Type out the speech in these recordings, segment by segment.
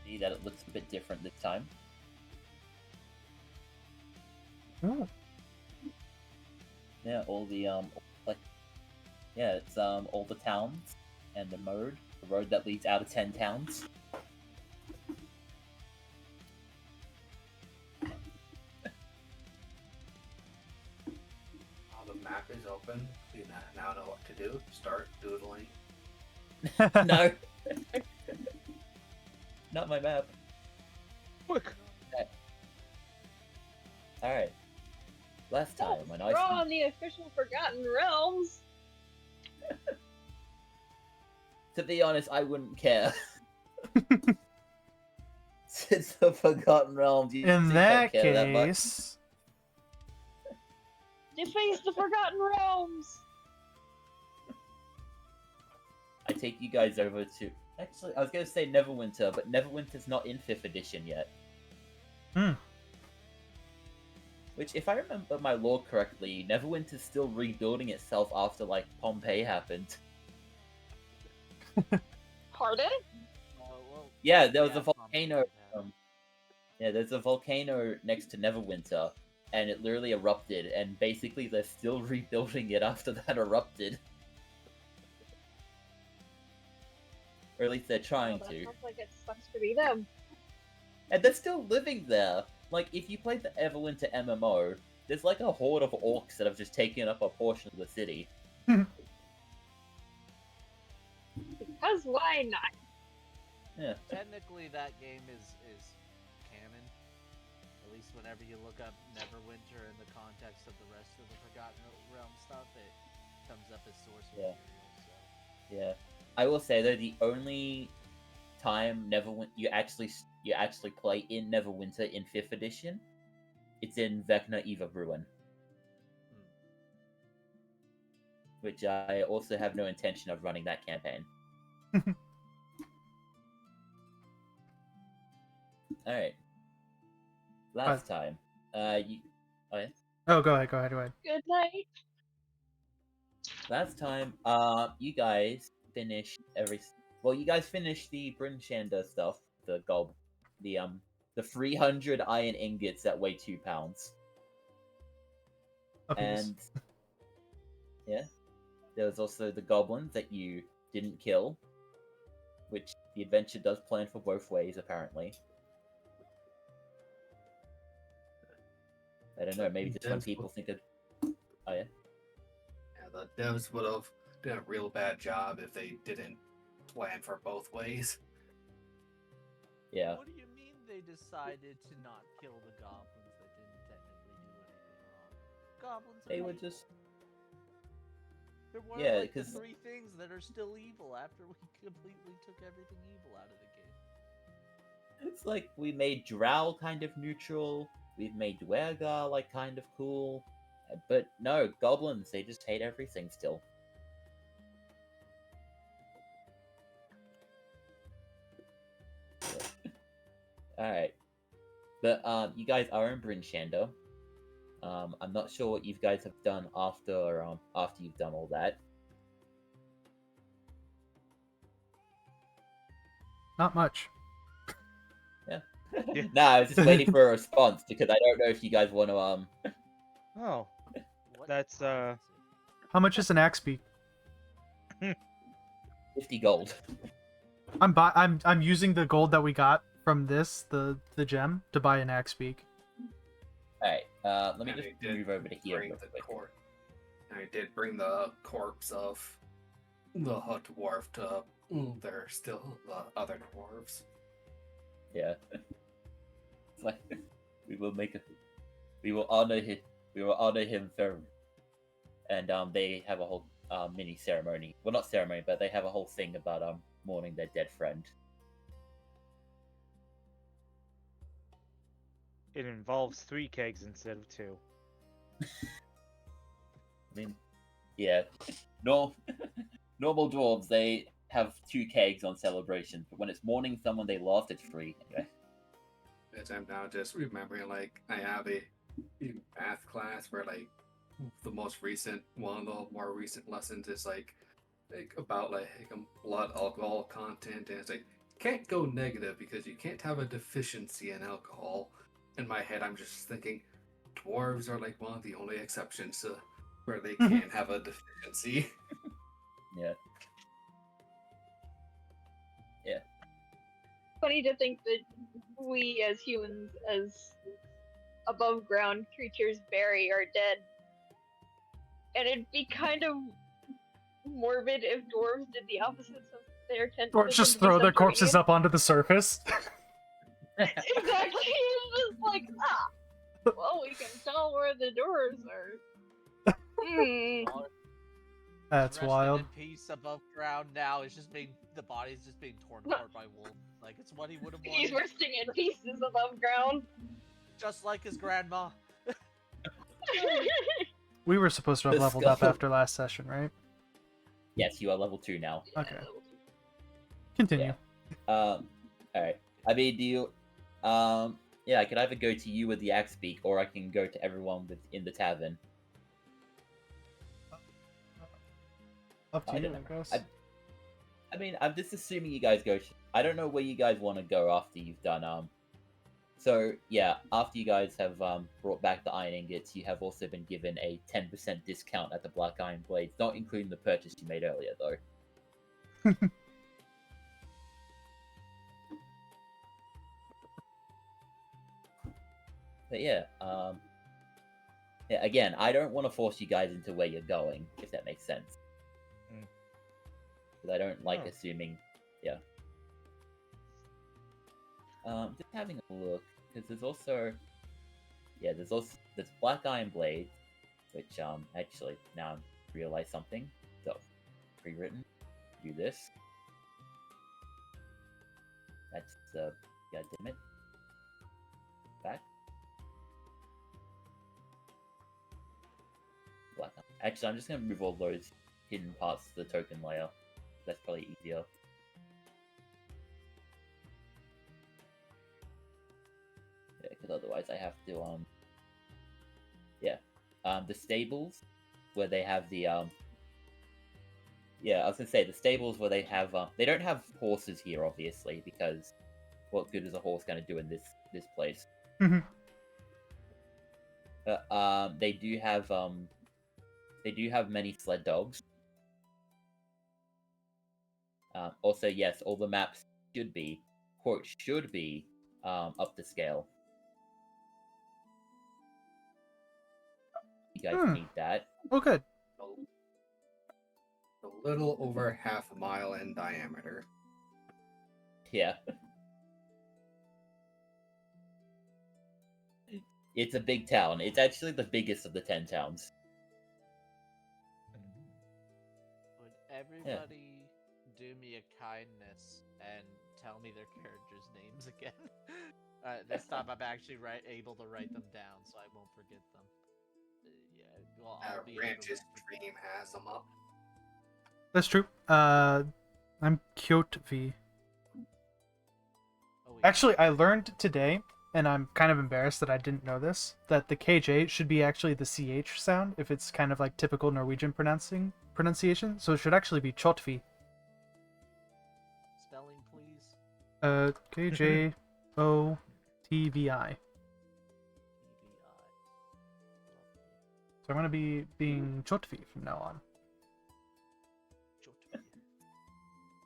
see that it looks a bit different this time. Oh. Yeah, all the it's all the towns and the road that leads out of 10 towns. The map is open. You now know what to do. Start doodling. No. Not my map. Quick. Alright. Last time when We're on the official Forgotten Realms. To be honest, I wouldn't care. Since the Forgotten Realms, you In think that I'd care that much? case, Deface the Forgotten Realms. I take you guys over to... Actually, I was going to say Neverwinter, but Neverwinter's not in 5th edition yet. Hmm. Which, if I remember my lore correctly, Neverwinter's still rebuilding itself after, like, Pompeii happened. Pardon? Yeah, there was a volcano... yeah, there's a volcano next to Neverwinter, and it literally erupted, and basically they're still rebuilding it after that erupted. Or at least they're trying That to. sounds like it sucks to be them. And they're still living there. Like, if you played the Everwinter MMO, there's like a horde of orcs that have just taken up a portion of the city. Because why not? Yeah. Technically, that game is canon. At least whenever you look up Neverwinter in the context of the rest of the Forgotten Realm stuff, it comes up as source material. So. Yeah. I will say though, the only time you actually play in Neverwinter in 5th edition, it's in Vecna Eva Bruin. Which I also have no intention of running that campaign. Alright. Last time. You... Oh, yeah? Oh, go ahead. Good night. Last time, you guys finished you guys finished the Bryn Shander stuff, the 300 iron ingots that weigh 2 pounds. And yeah, there was also the goblins that you didn't kill, which the adventure does plan for both ways, apparently. I don't know, maybe just when people think of... Oh, yeah? Yeah, the devs would have done a real bad job if they didn't plan for both ways. Yeah. What do you mean they decided to not kill the goblins that didn't technically do anything wrong? Goblins are They were evil. just... They're one Yeah, of like the because... 3 things that are still evil after we completely took everything evil out of the game. It's like, we made Drow kind of neutral, we've made Dwergar, like, kind of cool, but no, goblins, they just hate everything still. Alright. But, you guys are in Bryn Shander. I'm not sure what you guys have done after you've done all that. Not much. Yeah. Yeah. Nah, I was just waiting for a response, because I don't know if you guys want to, Oh, What that's time is it? How much is an axe beak? 50 gold. I'm using the gold that we got from this, the gem, to buy an axe beak. Alright, let me And just they did move over to here bring real the quick. I did bring the corpse of the hut dwarf to there are still the other dwarves. Yeah. It's like, we will honor him for, and they have a whole mini ceremony. Well, not ceremony, but they have a whole thing about mourning their dead friend. it involves 3 kegs instead of 2. I mean, yeah, normal dwarves, they have 2 kegs on celebrations, but when it's mourning someone they lost, it's 3. Anyway. As I'm now just remembering, like, I have a math class where, like, the most recent, one of the more recent lessons is, like about, like, blood alcohol content, and it's like, can't go negative because you can't have a deficiency in alcohol. In my head, I'm just thinking dwarves are like one of the only exceptions to where they can't have a deficiency. Yeah. Funny to think that we as humans, as above ground creatures, bury our dead. And it'd be kind of morbid if dwarves did the opposite of their tent. Or just throw their corpses up onto the surface. Exactly. It's just like, well, we can tell where the doors are. That's Resting wild. in peace above ground now. It's just being the body's just being torn apart by wolves. Like it's what he would have He's wanted, resting in pieces above ground. just like his grandma. We were supposed to have The leveled up skull. after last session, right? Yes, you are level 2 now. Okay. Continue. Alright. I mean, do you... yeah, I could either go to you with the axe beak, or I can go to everyone in the tavern. Up to I you, don't I know. guess. I mean, I'm just assuming you guys go... I don't know where you guys want to go after you've done, So, yeah, after you guys have brought back the iron ingots, you have also been given a 10% discount at the Black Iron Blades, not including the purchase you made earlier, though. But yeah, yeah, again, I don't want to force you guys into where you're going, if that makes sense. Mm. Because I don't like Oh. assuming, yeah. Just having a look, because there's also, yeah, there's Black Iron Blade, which, actually, now I realize something. So, pre-written, do this. That's the, god damn it. Back. Black Iron. Actually, I'm just gonna move all those hidden parts to the token layer. That's probably easier. Yeah, because otherwise I have to, yeah. The stables, where they have the, yeah, I was gonna say, the stables where they have, they don't have horses here, obviously, because what good is a horse gonna do in this place? Mhm. They do have many sled dogs. Also, yes, all the maps should be, quote, should be, up to scale. You guys need that. Oh, good. A little over half a mile in diameter. Yeah. It's a big town. It's actually the biggest of the 10 towns. Would everybody do me a kindness and tell me their characters' names again? This time I'm actually able to write them down, so I won't forget them. Yeah, well, I'll be able to Ranch's remember. Dream has them up. That's true. I'm Kyotvi. Oh, wait. Actually, I learned today, and I'm kind of embarrassed that I didn't know this, that the KJ should be actually the CH sound if it's kind of like typical Norwegian pronunciation. So it should actually be Chotvi. Spelling, please. KJOTVI. TBI. So I'm gonna be being Chotvi from now on. Jotvi. Definitely gonna remember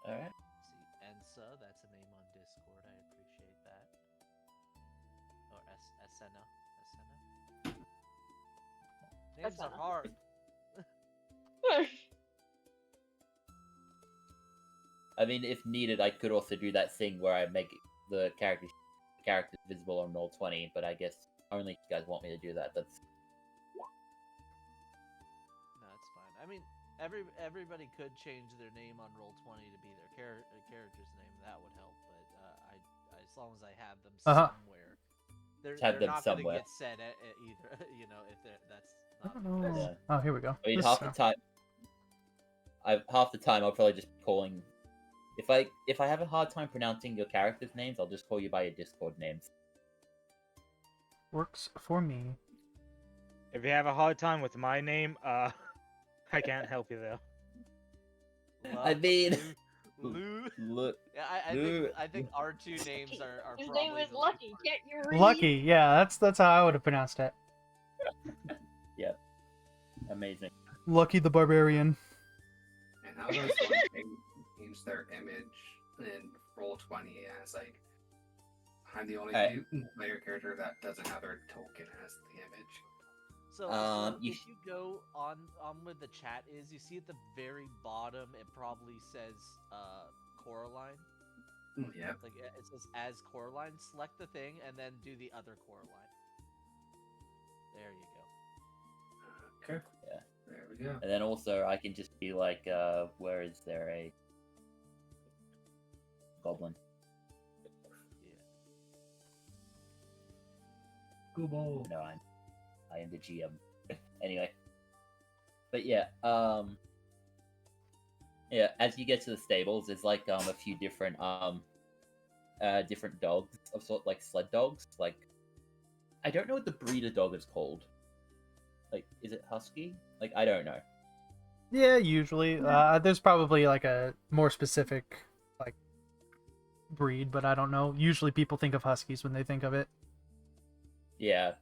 that. Alright. See, Ensa, that's a name on Discord. I appreciate that. Or Esena. Names are Esena. hard. I mean, if needed, I could also do that thing where I make the characters visible on Roll20, but I guess only if you guys want me to do that. That's No, it's fine. I mean, everybody could change their name on Roll20 to be their character's name. That would help, but as long as I have them somewhere, they're them not somewhere. gonna get said either. You know, if that's I not don't the know. case. Yeah. Oh, here we go. I mean, This half the sound. time, I'll probably just be calling. If I have a hard time pronouncing your characters' names, I'll just call you by your Discord names. Works for me. If you have a hard time with my name, I can't help you there. I mean, Look. Yeah, I think our two names are His probably name is the Lucky. least Can't you read? Lucky, yeah, that's how I would have pronounced it. yeah, amazing. Lucky the Barbarian. And how does one change their image in Roll20 as like I'm the only Alright. player character that doesn't have their token as the image. So, you if you go on where the chat is, you see at the very bottom, it probably says Coraline. Yeah. Like it says as Coraline. Select the thing and then do the other Coraline. There you go. Okay. Yeah. There we go. And then also I can just be like, where is there a goblin? Yeah. Go ball. No, I am the GM. Anyway. But yeah, yeah, as you get to the stables, there's like a few different different dogs of sort, like sled dogs. Like, I don't know what the breed of dog is called. Like, is it husky? Like, I don't know. Yeah, usually. There's probably like a more specific like breed, but I don't know. Usually people think of huskies when they think of it. Yeah.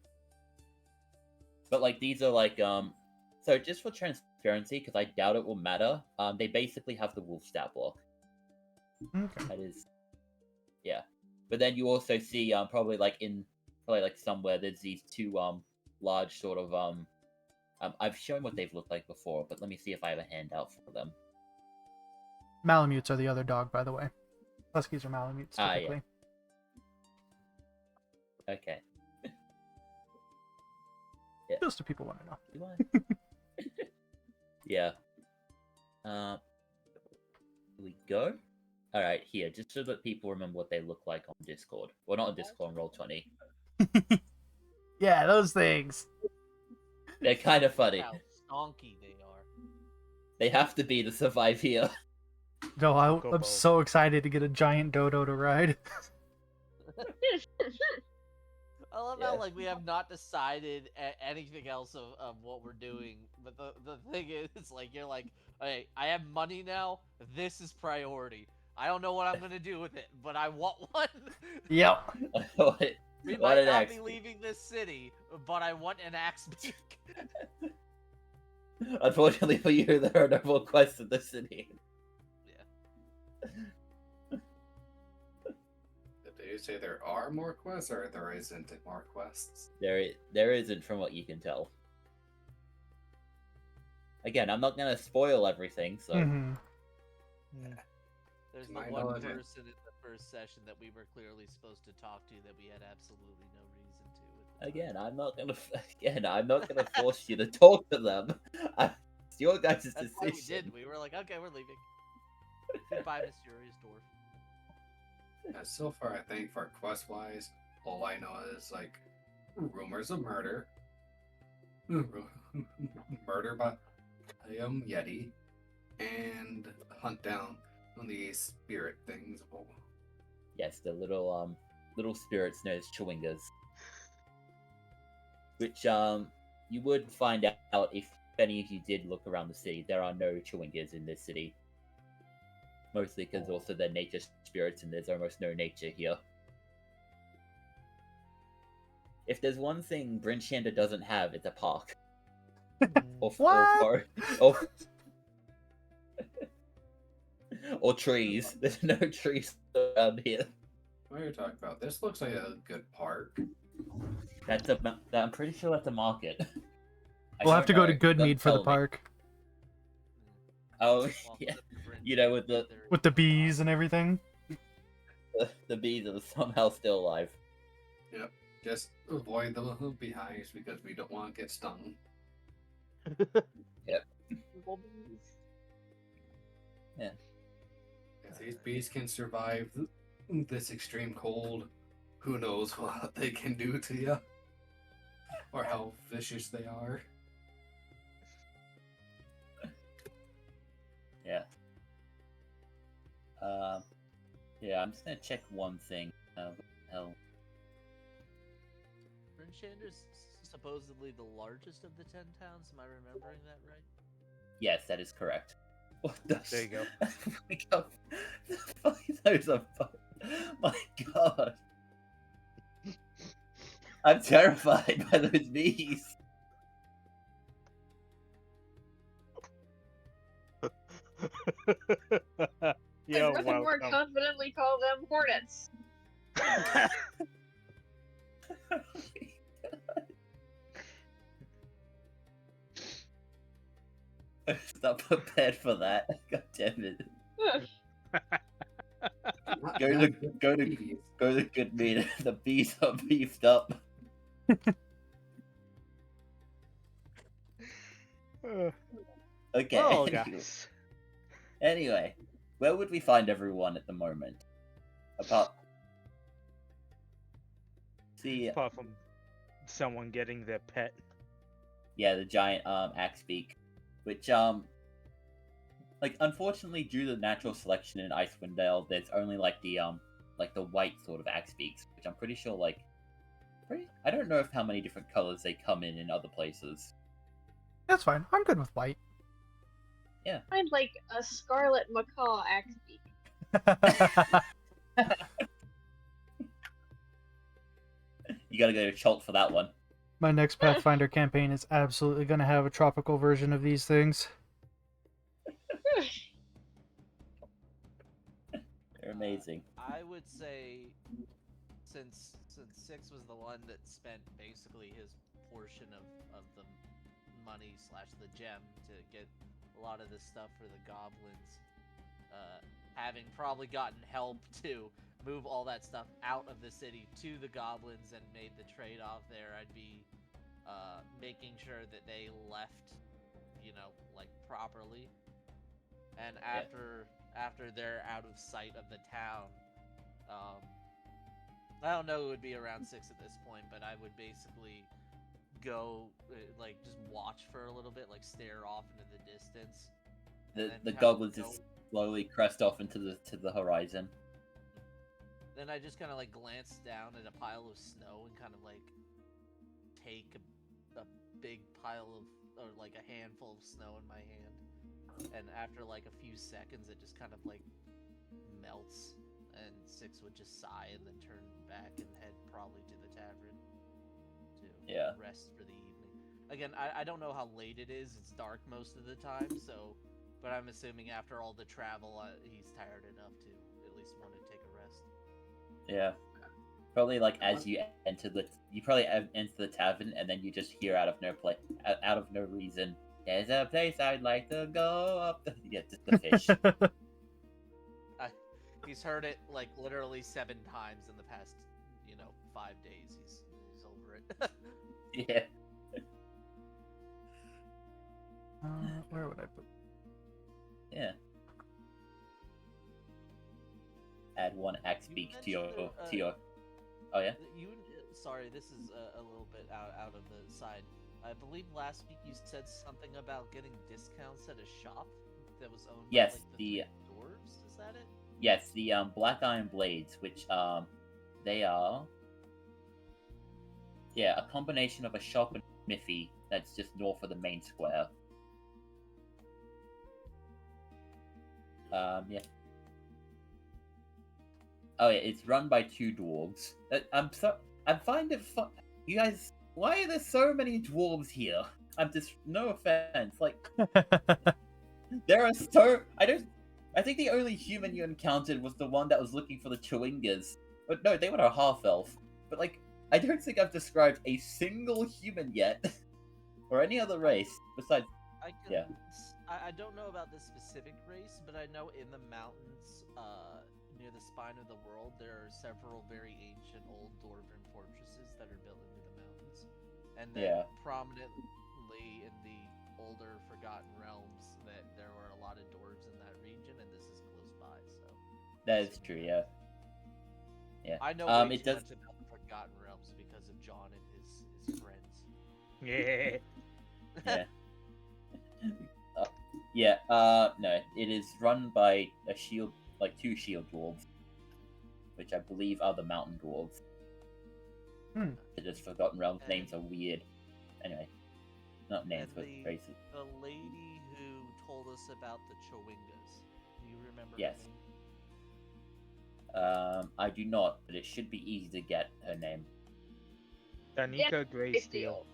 But like these are like so just for transparency, because I doubt it will matter, they basically have the wolf stat block. Okay. That is, yeah. But then you also see probably like somewhere there's these two large sort of I've shown what they've looked like before, but let me see if I have a handout for them. Malamutes are the other dog, by the way. Huskies are Malamutes Ah, yeah. typically. Okay. Just so people want to know. Do I? Yeah. Here we go. All right, here, just so that people remember what they look like on Discord. Well, not on Discord, on Roll20. Yeah, those things. They're kind of funny. How stonky they are. They have to be to survive here. No, I'm Chocobo. so excited to get a giant dodo to ride. I love Yeah. how like we have not decided anything else of what we're doing, but the thing is, like you're like, hey, I have money now. This is priority. I don't know what I'm gonna do with it, but I want one. Yep. We What might an not axe be beak. leaving this city, but I want an axe beak. Unfortunately for you, there are no more quests in the city. Did you say there are more quests or there isn't more quests? There isn't, from what you can tell. Again, I'm not gonna spoil everything, so Mm-hmm. There's To the my one knowledge, person in the first session that we were clearly supposed to talk to that we had absolutely no reason to. At the again, time. I'm not gonna force you to talk to them. It's your guys' That's why we decision. did. We were like, okay, we're leaving. Goodbye, mysterious dwarf. So far, I think for quest wise, all I know is like rumors of murder, murder by Yeti, and hunt down on the spirit things. Oh, Yes, the little spirits known as Chewingas. Which you would find out if any of you did look around the city. There are no Chewingas in this city. Mostly because also they're nature spirits and there's almost no nature here. If there's one thing Bryn Shander doesn't have, it's a park. What? Or trees. There's no trees around here. what are you talking about? This looks like a good park. I'm pretty sure that's a market. I We'll have to don't go to know. Goodmead Don't for the tell me. park Oh, Welcome yeah. to Bryn You know, with Shander. the- with the bees and everything. The bees are somehow still alive. Just avoid the beehives because we don't want to get stung. If these bees can survive this extreme cold, who knows what they can do to you? Or how vicious they are. Yeah. Yeah, I'm just gonna check one thing. What the hell? Bryn Shander's supposedly the largest of the 10 towns. Am I remembering that right? Yes, that is correct. What the? There you go. My God. The fuck is those are my God. I'm terrified by those bees. You're I'd rather more welcome. confidently call them hornets. I was not prepared for that. God damn it. Not Go bad to for go to bees. go to good meat. The bees are beefed up. Okay. Oh, anyway. guys. Anyway, where would we find everyone at the moment? Apart. See, Apart from someone getting their pet. yeah, the giant axe beak, which like unfortunately due to natural selection in Icewind Dale, there's only like the white sort of axe beaks, which I'm pretty sure I don't know if how many different colors they come in other places. That's fine. I'm good with white. I'd like a scarlet macaw axe beak. You gotta go to Chult for that one. My next Pathfinder campaign is absolutely going to have a tropical version of these things. They're amazing. I would say, since Six was the one that spent basically his portion of the money / the gem to get a lot of this stuff for the goblins, having probably gotten help to move all that stuff out of the city to the goblins and made the trade-off there, I'd be making sure that they left, like properly. And after they're out of sight of the town, I don't know, it would be around 6 at this point, but I would basically go, like, just watch for a little bit, like, stare off into the distance. The goblins just slowly crest off into the horizon. Then I just kind of, like, glance down at a pile of snow and kind of, like, take a big pile of, or, like, a handful of snow in my hand. And after, like, a few seconds, it just kind of, like, melts. And Six would just sigh and then turn back and head probably to the tavern to rest for the evening. Again, I don't know how late it is. It's dark most of the time, so... But I'm assuming after all the travel, he's tired enough to at least want to take a rest. Yeah. Probably like as you enter the tavern and then you just hear out of no reason, "There's a place I'd like to go up." Yeah, just the fish. He's heard it like literally 7 times in the past, 5 days. He's over it. Yeah. Where would I put? Yeah. Add one axe beak to your. Oh yeah. Sorry, this is a little bit out of the side. I believe last week you said something about getting discounts at a shop that was owned by like, the dwarves. Is that it? Yes, the Black Iron Blades, which they are a combination of a shop and smithy that's just north of the main square. Yeah. Oh yeah, it's run by 2 dwarves. I find it fun. You guys, why are there so many dwarves here? No offense, like there are I think the only human you encountered was the one that was looking for the Chewingas. But no, they were a half-elf. But like, I don't think I've described a single human yet. Or any other race, besides... I don't know about this specific race, but I know in the mountains, near the spine of the world, there are several very ancient old dwarven fortresses that are built into the mountains. And then prominently in the older Forgotten Realms, that there were a lot of dwarves in that region, and this is close by, so... That is true, yeah. Yeah. I know way too much about the Forgotten Realms because of John and his friends. Yeah. No, it is run by two shield dwarves, which I believe are the mountain dwarves. They're just Forgotten Realms names are weird. Anyway, not names, but races. The lady who told us about the Chowingas. Do you remember Yes. her name? I do not, but it should be easy to get her name. Danica Greysteel. Steel.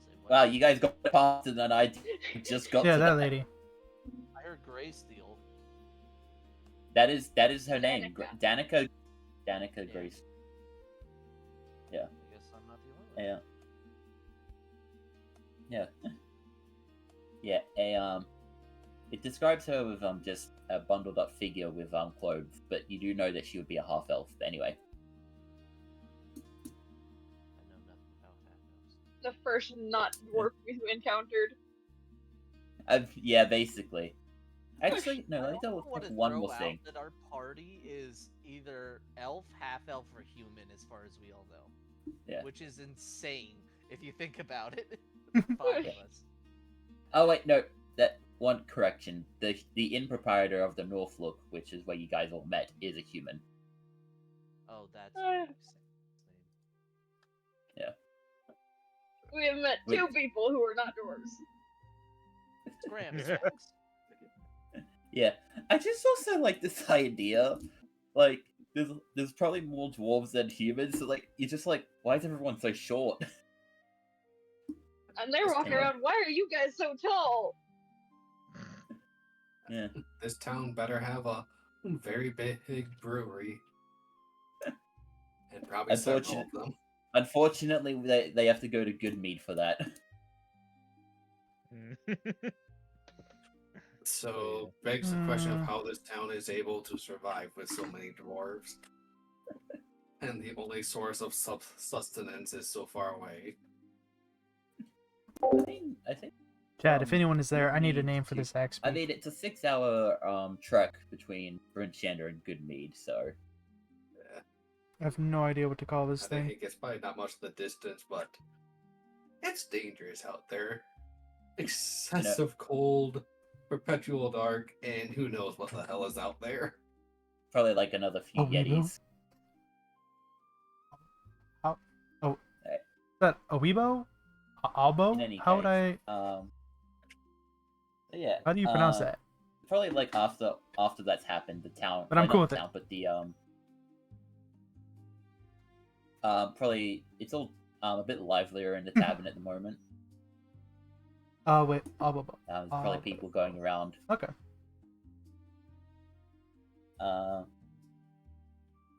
Say what? Wow, you guys got faster than I just got Yeah, to that that. lady. I heard Greysteel. That is her name. Danica Yeah. Grace. I guess I'm not the only one. Yeah. Yeah. It describes her with just a bundled up figure with clothes, but you do know that she would be a half elf. But anyway. I know nothing about half-elves. The first not dwarf we encountered. Yeah, basically. Actually, no, I let me also double want check to one throw more out thing. that our party is either elf, half-elf, or human, as far as we all know. Yeah. Which is insane if you think about it. 5 of us. Oh wait, no, that one correction. The inn proprietor of the Northlook, which is where you guys all met, is a human. Oh, that's Uh. insane. We have met Wait. 2 people who are not dwarves. Scram smacks. Yeah, I just also like this idea. Like, there's probably more dwarves than humans. So like, you're just like, why is everyone so short? And they're walking Yeah. around, why are you guys so tall? Yeah. This town better have a very big brewery. And probably several of them. Unfortunately, they have to go to Goodmead for that. So begs the question of how this town is able to survive with so many dwarves. And the only source of sustenance is so far away. I think. Chad, if anyone is there, I need a Goodmead name for to- this axe. I mean, it's a 6-hour trek between Brunchander and Goodmead, so Yeah, I have no idea what to call I this think thing. it gets probably not much of the distance, but it's dangerous out there. Excessive cold, perpetual dark, and who knows what the hell is out there. probably like another few Oh, we will? Yetis. Is that a Weibo? Albo? In any How would case, I? Yeah. How do you pronounce that? Probably like after that's happened, the town. But I'm not cool the with it. town, but the probably it's all a bit livelier in the tavern at the moment. Oh wait, Albo. There's probably people going around. Okay.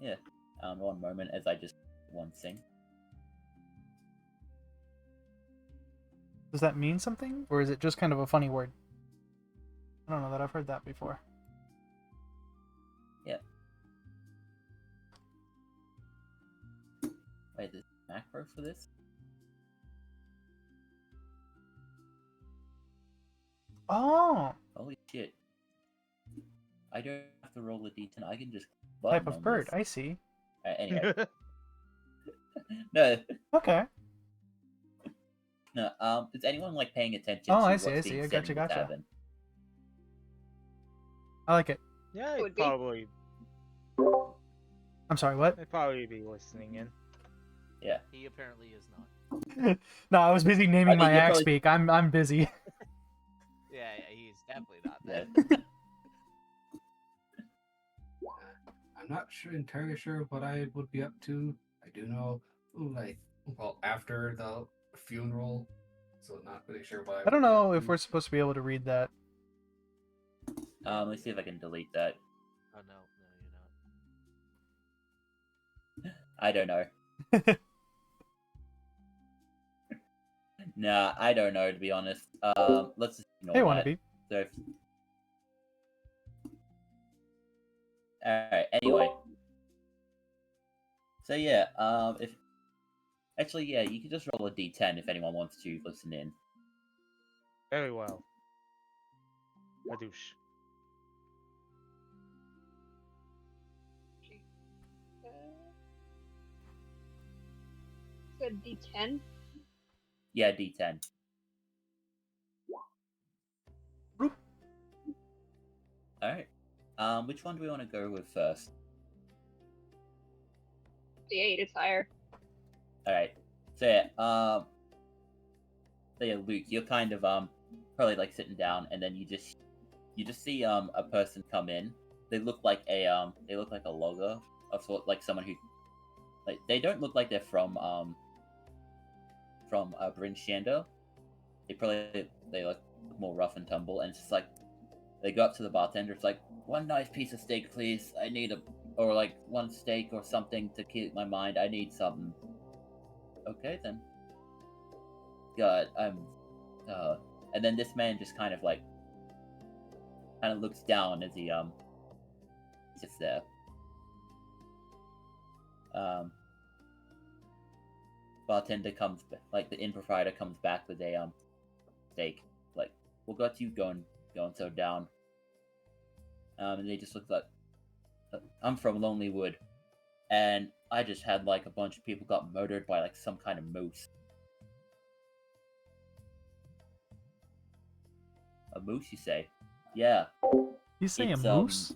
Yeah. One moment as I just one thing. Does that mean something, or is it just kind of a funny word? I don't know that I've heard that before. Yeah. Wait, there's macro for this? Oh, Holy shit. I don't have to roll a d10, I can just type button of on bird. this. I see. Anyway. No, Okay. no, is anyone like paying attention Oh, to I what's see, I being see. I said gotcha, in the gotcha. tavern? I like it. Yeah, Would I'd be. probably, I'm sorry. What? I'd probably be listening in. Yeah. He apparently is not. No, I was busy naming I mean, my you're axe probably- speak. I'm busy. Yeah, he's definitely not Yeah. that. I'm not entirely sure what I would be up to. I do know, after the funeral, so not really sure what I don't would be know up if to. we're supposed to be able to read that. Let's see if I can delete that. Oh no, you're not. I don't know. Nah, I don't know, to be honest. Let's just ignore Hey, that. wannabe. So if... Alright, anyway. So yeah, if... Actually, yeah, you can just roll a d10 if anyone wants to listen in. Very well. Badoosh. Said D10. Yeah, d10. Boop. Alright. Which one do we want to go with first? D8 is higher. Alright. So yeah, Luke, you're kind of probably like sitting down, and then you just see a person come in. They look like a logger of sort, like someone who, like, they don't look like they're from Bryn Shander. They look more rough and tumble, and it's just like they go up to the bartender. It's like, one nice piece of steak, please. I need or like one steak or something to keep my mind. I need something. Okay then. God, and then this man just kind of looks down as he sits there. Bartender comes, like the inn proprietor comes back with a steak. Like, what got you going so down? And they just look like, I'm from Lonely Wood, and I just had like a bunch of people got murdered by like some kind of moose. A moose, you say? Yeah. You say It's, a moose?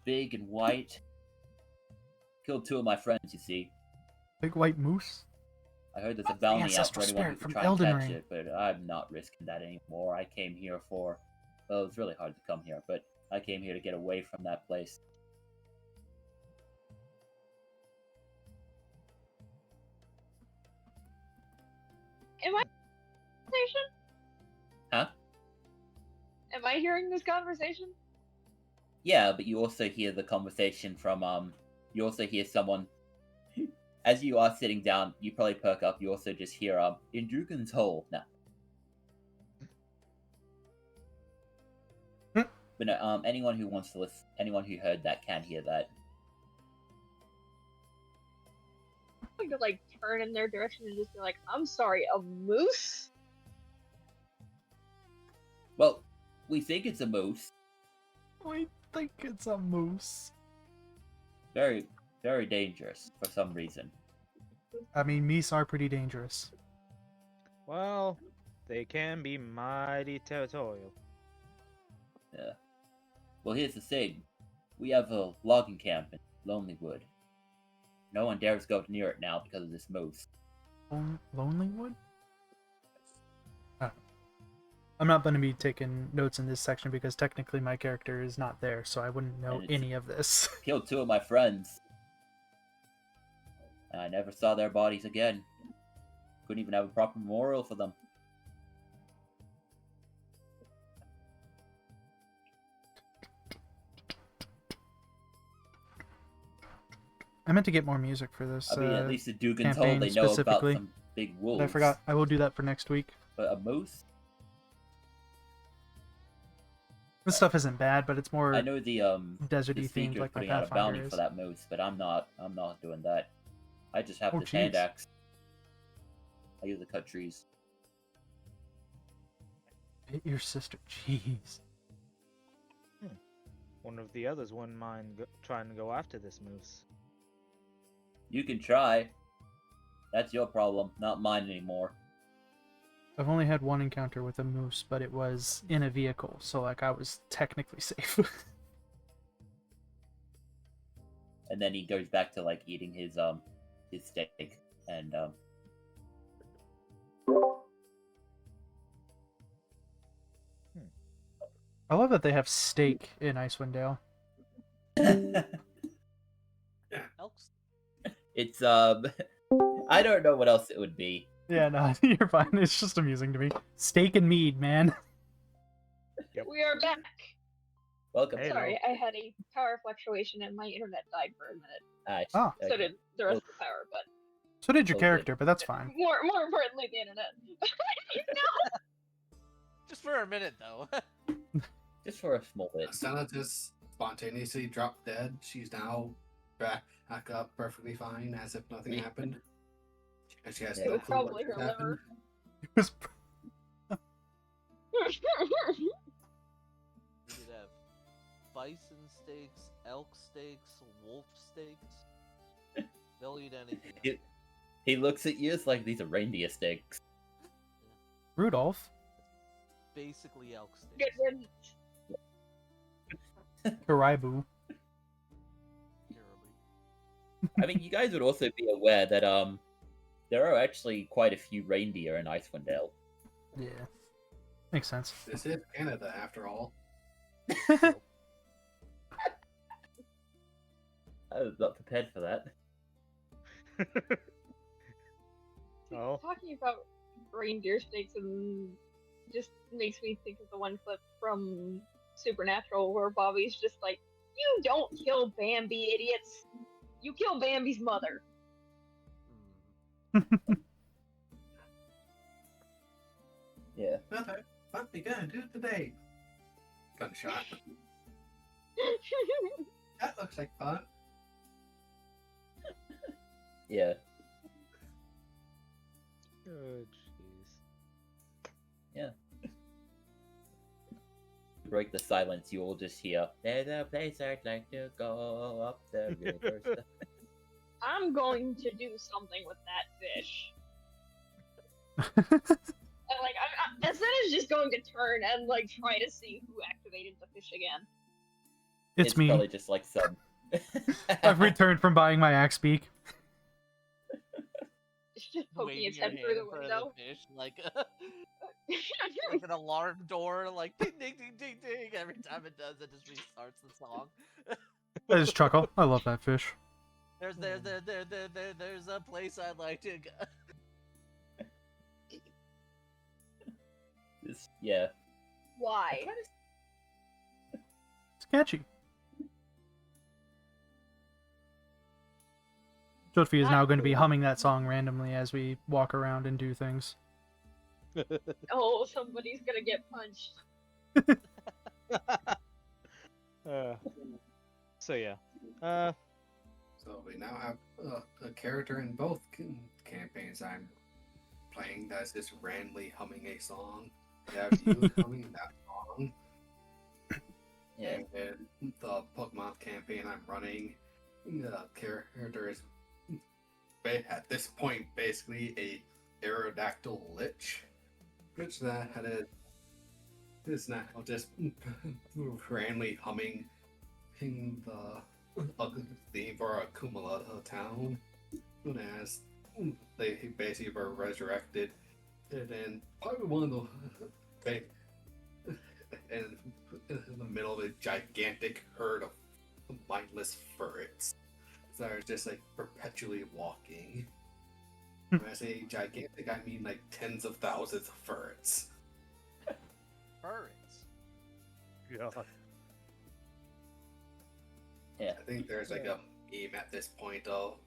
Big and white. Killed 2 of my friends, you see. Big white moose? I heard there's a bounty out ancestral for anyone who spirit can from try Elden and catch Ring. it, but I'm not risking that anymore. I came here for... Well, it's really hard to come here, but I came here to get away from that place. Am I conversation? Huh? Am I hearing this conversation? Yeah, but you also hear the conversation from, you also hear someone... As you are sitting down, you probably perk up, you also just hear, in Drugan's Hole. No. But no, anyone who wants to listen, anyone who heard that can hear that. I could like turn in their direction and just be like, I'm sorry, a moose? Well, we think it's a moose. I think it's a moose. Very, very dangerous for some reason. I mean, meese are pretty dangerous. Well, they can be mighty territorial. Yeah. Well, here's the thing. We have a logging camp in Lonely Wood. No one dares go near it now because of this moose. Lonely Wood? I'm not going to be taking notes in this section because technically my character is not there, so I wouldn't know any of this. Killed 2 of my friends. And I never saw their bodies again. Couldn't even have a proper memorial for them. I meant to get more music for this. I mean, at least the Dugan's Hole, campaign they know about specifically. some big wolves. But I forgot. I will do that for next week. But a moose? This stuff isn't bad, but it's more I know the deserty the themed, speaker like my putting out a bounty Pathfinder is. for that moose, but I'm not doing that. I just have Oh, this hand jeez. axe. I use to cut trees. Hit your sister. Jeez. One of the others wouldn't mind trying to go after this moose. You can try. That's your problem, not mine anymore. I've only had one encounter with a moose, but it was in a vehicle, so like I was technically safe. And then he goes back to like eating his steak and I love that they have steak in Icewind Dale. Elks. It's I don't know what else it would be. Yeah, no, you're fine. It's just amusing to me. Steak and mead, man. We are back. Welcome. Hey, Sorry, I had a power fluctuation and my internet died for a minute. Oh. So did the rest of the power, but So did your Okay. character, but that's fine. more importantly, the internet. No! Just for a minute, though. Just for a small bit. Stella just spontaneously dropped dead. She's now back up perfectly fine, as if nothing happened. And she has It no was clue what probably just her happened. It was We could have bison steaks, elk steaks, wolf steaks. They'll eat anything. It- He looks at you, it's like these are reindeer steaks. Rudolph. Basically elk Good steaks. riddance. Caribou. Terribly. I mean, you guys would also be aware that there are actually quite a few reindeer in Icewind Dale. Yeah. Makes sense. This is Canada, after all. I was not prepared for that. Oh, Talking about reindeer snakes and just makes me think of the one clip from Supernatural where Bobby's just like, "You don't kill Bambi, idiots. You kill Bambi's mother." Yeah. What we gonna do today? Gunshot. That looks like fun. Yeah. oh jeez. Break the silence, you will just hear, "There's a place I'd like to go up the river." I'm going to do something with that fish. And, like, instead of just going to turn and like try to see who activated the fish again. It's me. Probably just like some. I've returned from buying my axe beak. It's just poking Waving its your head hand through the in front of window. the fish, like like an alarm door, like ding ding ding ding ding. Every time it does, it just restarts the song. I just chuckle. I love that fish. There's a place I'd like to go. Yeah. Why? It's catchy. Jodfi is now going to be humming that song randomly as we walk around and do things. Oh, somebody's gonna get punched. So yeah. So we now have a character in both campaigns I'm playing that's just randomly humming a song. We have you humming that song. Yeah. And in the Pokemon campaign I'm running, the character is at this point basically a Aerodactyl Lich, which that is now just randomly humming in the theme for Kumala town, as they basically were resurrected, and then probably one of the in the middle of a gigantic herd of mindless ferrets that are just like perpetually walking. When I say gigantic, I mean like tens of thousands of ferrets. Birds. God. Yeah. I think there's like a meme at this point of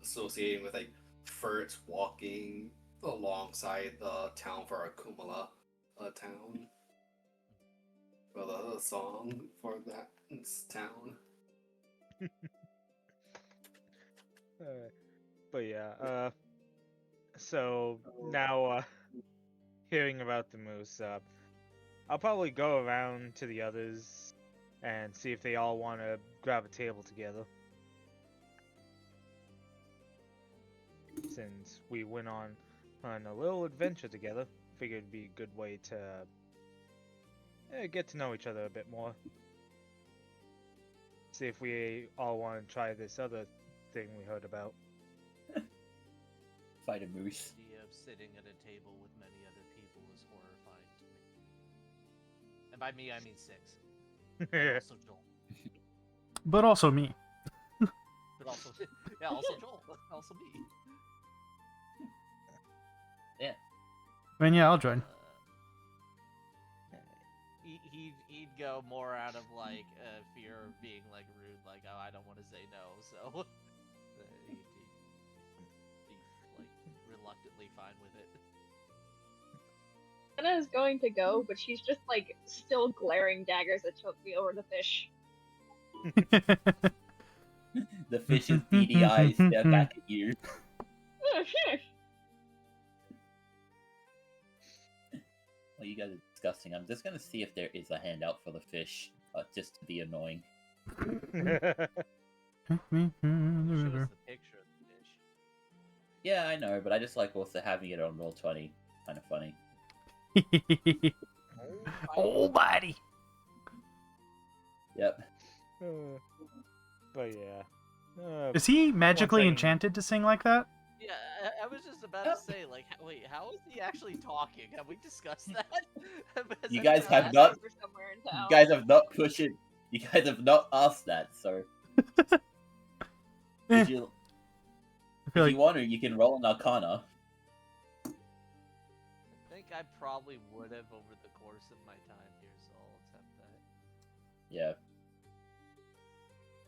associating with like ferrets walking alongside the town for Akumala town. Well, the song for that town. But yeah, so now hearing about the moose, I'll probably go around to the others and see if they all want to grab a table together. Since we went on a little adventure together, figured it'd be a good way to get to know each other a bit more. See if we all want to try this other thing we heard about. Fight a moose. The idea of sitting at a table with many other people is horrifying to me. And by me, I mean 6. And also Joel. But also me. But also, yeah, also Joel. Also me. I mean, yeah, I'll join. He'd go more out of like fear of being like rude, like, oh, I don't want to say no, so he'd be like reluctantly fine with it. Anna is going to go, but she's just like still glaring daggers at Chokvi over the fish. The fish's beady eyes stare back at you. Well, you guys are disgusting. I'm just gonna see if there is a handout for the fish, just to be annoying. Show us the picture of the fish. Yeah, I know, but I just like also having it on Roll20. Kind of funny. Oh, buddy. Yep. But yeah. Is he magically thing- enchanted to sing like that? Yeah, I was just about to say, like, wait, how is he actually talking? Have we discussed that? Has You anyone guys have asked not. We're somewhere in You town. guys have not pushed it. You guys have not asked that. So Eh, if you I feel like want to, you can roll an Arcana. I think I probably would have over the course of my time here, so I'll attempt that.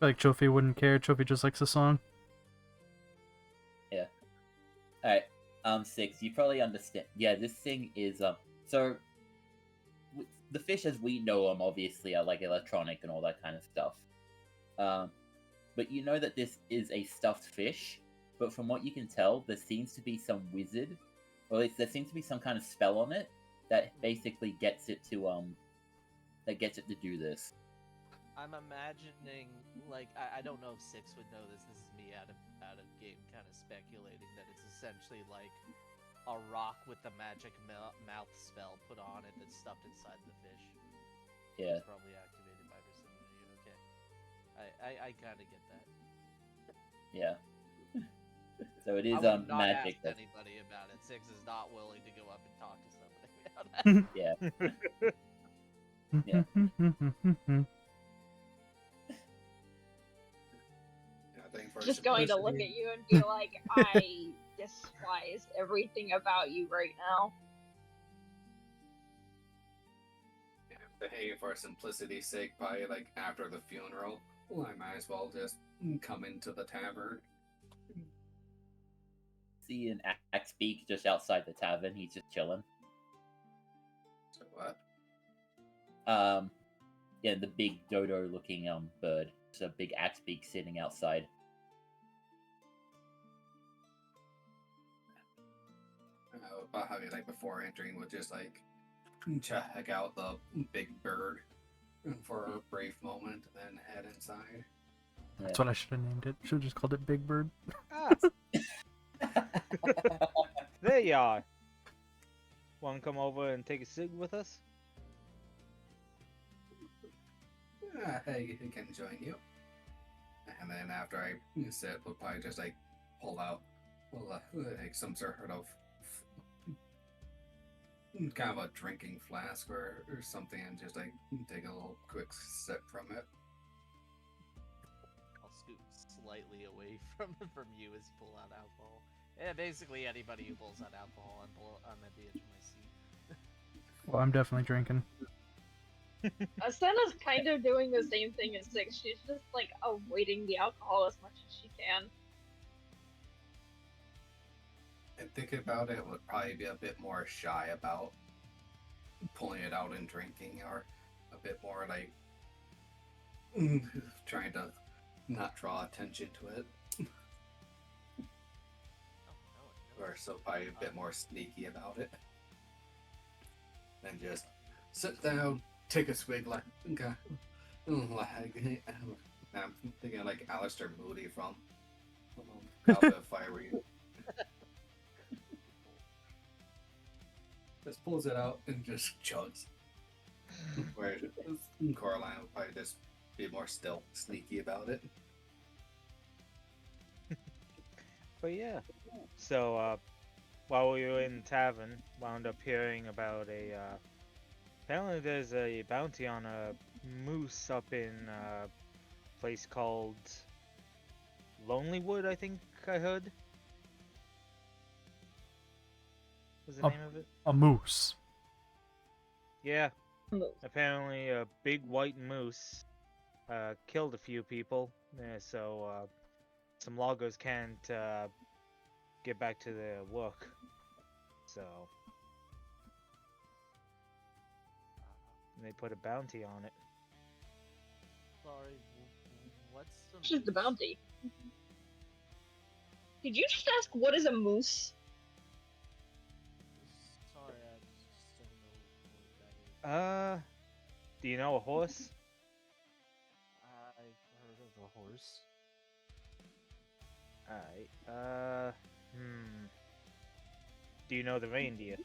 Yeah. Trophy wouldn't care. Trophy just likes the song. All right. 6. You probably understand. Yeah, this thing is So the fish as we know them obviously are like electronic and all that kind of stuff. But you know that this is a stuffed fish. But from what you can tell, there seems to be some wizard, or at least there seems to be some kind of spell on it that basically gets it to do this. I'm imagining, like, I don't know if Six would know this. This is me out of game, kind of speculating that it's essentially like a rock with the magic mouth spell put on it that's stuffed inside the fish. Yeah. It's probably activated by Versimillion. Okay, I kind of get that. Yeah. So it I is would not magic. ask anybody about it. Six is not willing to go up and talk to somebody about that. Yeah. I think for Just going to look at you and be like, I despise everything about you right now. Hey, for simplicity's sake, probably like after the funeral, well, I might as well just come into the tavern. See an Axbeak just outside the tavern. He's just chilling. So what? Yeah, the big dodo-looking bird. It's a big Axbeak sitting outside. About how you like before entering would just like check out the big bird for a brief moment, then head inside. That's what I should have named it. Should have just called it Big Bird. There you are. Want to come over and take a cig with us? I can join you. And then after I sit, we'll probably just like pull out, like some sort of kind of a drinking flask or something, and just like take a little quick sip from it. I'll scoot slightly away from you as you pull out alcohol. Yeah, basically anybody who pulls out alcohol, I'm at the edge of my seat. Well, I'm definitely drinking. Asena's kind of doing the same thing as Six. She's just like avoiding the alcohol as much as she can. And thinking about it, would probably be a bit more shy about pulling it out and drinking, or a bit more like trying to not draw attention to it. Or so probably a bit more sneaky about it. And just sit down, take a swig like I'm thinking like Alistair Moody from Goblet of Fire. Just pulls it out and just chugs. Where Coraline would probably just be more still sneaky about it. But yeah. So, while we were in the tavern, wound up hearing about apparently there's a bounty on a moose up in a place called Lonelywood, I think I heard. What's the name of it? A moose. Yeah. Apparently a big white moose killed a few people, so some loggers can't get back to their work. So they put a bounty on it. Sorry, what's the Which is the moose? bounty? Did you just ask what is a moose? Sorry, I just don't know what that is. Do you know a horse? I've heard of a horse. Alright, do you know the reindeer?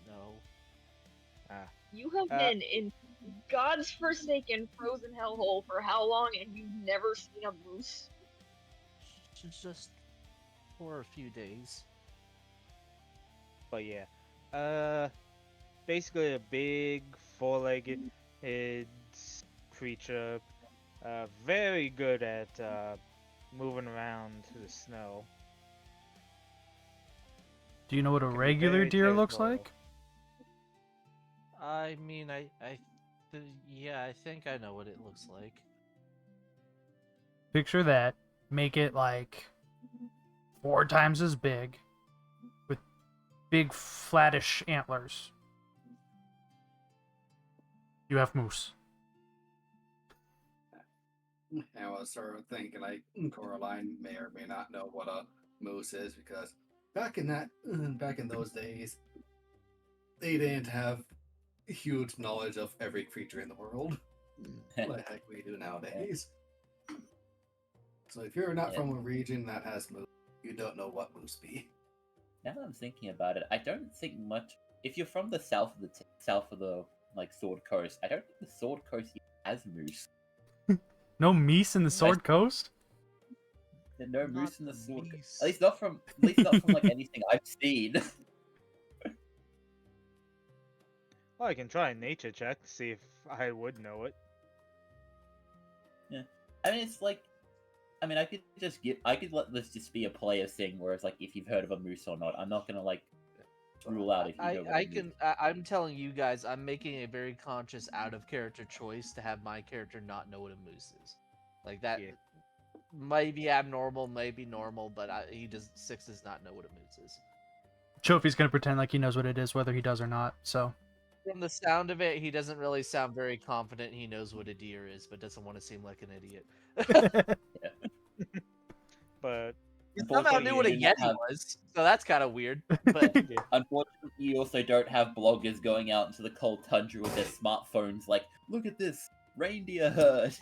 No. Ah, You have Uh, been in God's forsaken frozen hellhole for how long and you've never seen a moose? Just for a few days. But yeah, basically a big four-legged creature, very good at moving around the snow. Do you know what a Can be regular very deer looks territorial. like? I mean, yeah, I think I know what it looks like. Picture that. Make it like 4 times as big, with big flattish antlers. You have moose. I was sort of thinking like Coraline may or may not know what a moose is because back in those days, they didn't have huge knowledge of every creature in the world like heck we do nowadays. So if you're not Yeah. from a region that has moose, you don't know what moose be. Now that I'm thinking about it, I don't think much. If you're from the south of the like Sword Coast, I don't think the Sword Coast has moose. No meese in the Sword Coast? There's no Not moose in the the Sword. meese. At least not from like anything I've seen. Well, I can try a nature check to see if I would know it. I mean, it's like, I mean, I could let this just be a player thing, whereas like if you've heard of a moose or not, I'm not gonna like rule out if you know what a moose. I'm telling you guys, I'm making a very conscious out of character choice to have my character not know what a moose is. Like that Yeah. might be abnormal, may be normal, but Six does not know what a moose is. Chofi's gonna pretend like he knows what it is, whether he does or not, so. From the sound of it, he doesn't really sound very confident he knows what a deer is, but doesn't want to seem like an idiot. But He somehow knew what a you do not Yeti have- was, so that's kind of weird. But yeah. Unfortunately, you also don't have bloggers going out into the cold tundra with their smartphones like, look at this reindeer herd,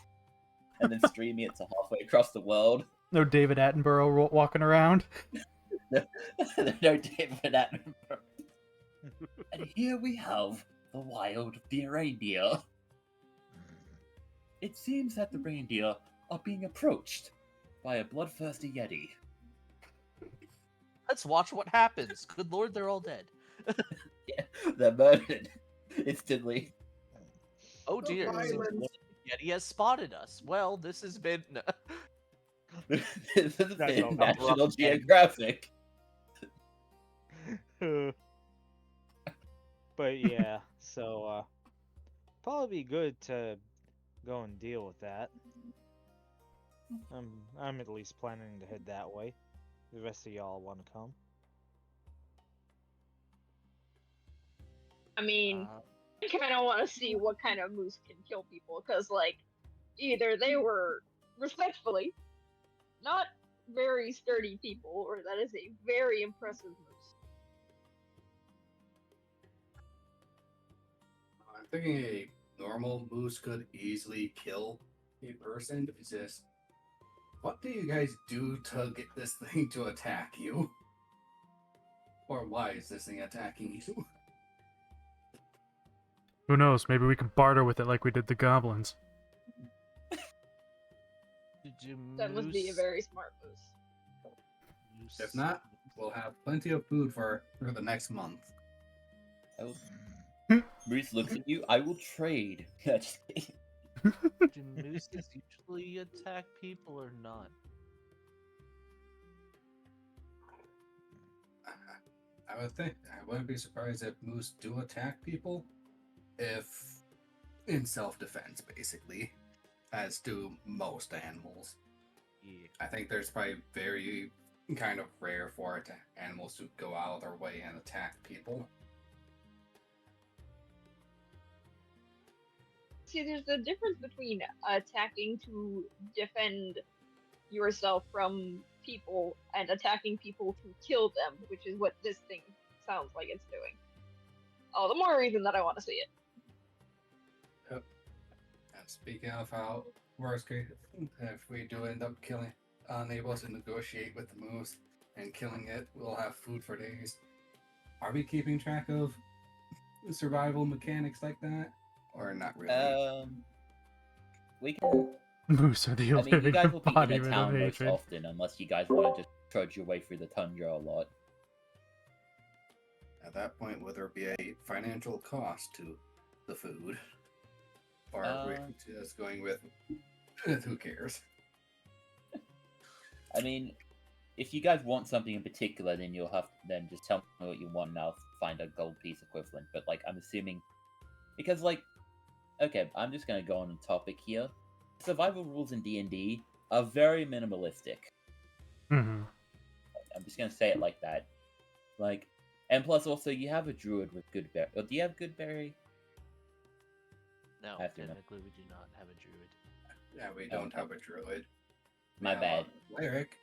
and then streaming it to halfway across the world. No David Attenborough walking around. No David Attenborough. And here we have the wild deer reindeer. It seems that the reindeer are being approached by a bloodthirsty Yeti. let's watch what happens. Good lord, they're all dead. They're murdered instantly. Oh dear, violence. Yeti has spotted us. Well, this has been. This has That's been all. National Geographic. But yeah, so probably be good to go and deal with that. I'm at least planning to head that way. The rest of y'all want to come? I mean, Uh, I kind of want to see what kind of moose can kill people, because, like, either they were, respectfully, not very sturdy people, or that is a very impressive moose. I'm thinking a normal moose could easily kill a person. It's just, what do you guys do to get this thing to attack you? Or why is this thing attacking you? Who knows? Maybe we can barter with it like we did the goblins. That must be a very smart moose. If not, we'll have plenty of food for the next month. Moose looks at you. I will trade. Just kidding. Do mooses usually attack people or not? I would think I wouldn't be surprised if moose do attack people, if in self-defense, basically, as do most animals. Yeah. I think there's probably very kind of rare for animals to go out of their way and attack people. See, there's a difference between attacking to defend yourself from people and attacking people to kill them, which is what this thing sounds like it's doing. Oh, the more reason that I want to see it. And speaking of how worst case, if we do end up unable to negotiate with the moose and killing it, we'll have food for days. Are we keeping track of survival mechanics like that? or not really? We can. Moose are the I mean, you living guys will be in a embodiment of town most hatred. often, unless you guys want to just trudge your way through the tundra a lot. At that point, would there be a financial cost to the food? Or are we just going with who cares? I mean, if you guys want something in particular, then you'll have then just tell me what you want, and I'll find a gold piece equivalent. But like, I'm assuming because like, okay, I'm just gonna go on a topic here. Survival rules in D&D are very minimalistic. Mm-hmm. I'm just gonna say it like that. Like, and plus also you have a druid with good berry. Do you have good berry? No, I have to know. technically we do not have a druid. Yeah, we don't have a druid. We My have bad. a cleric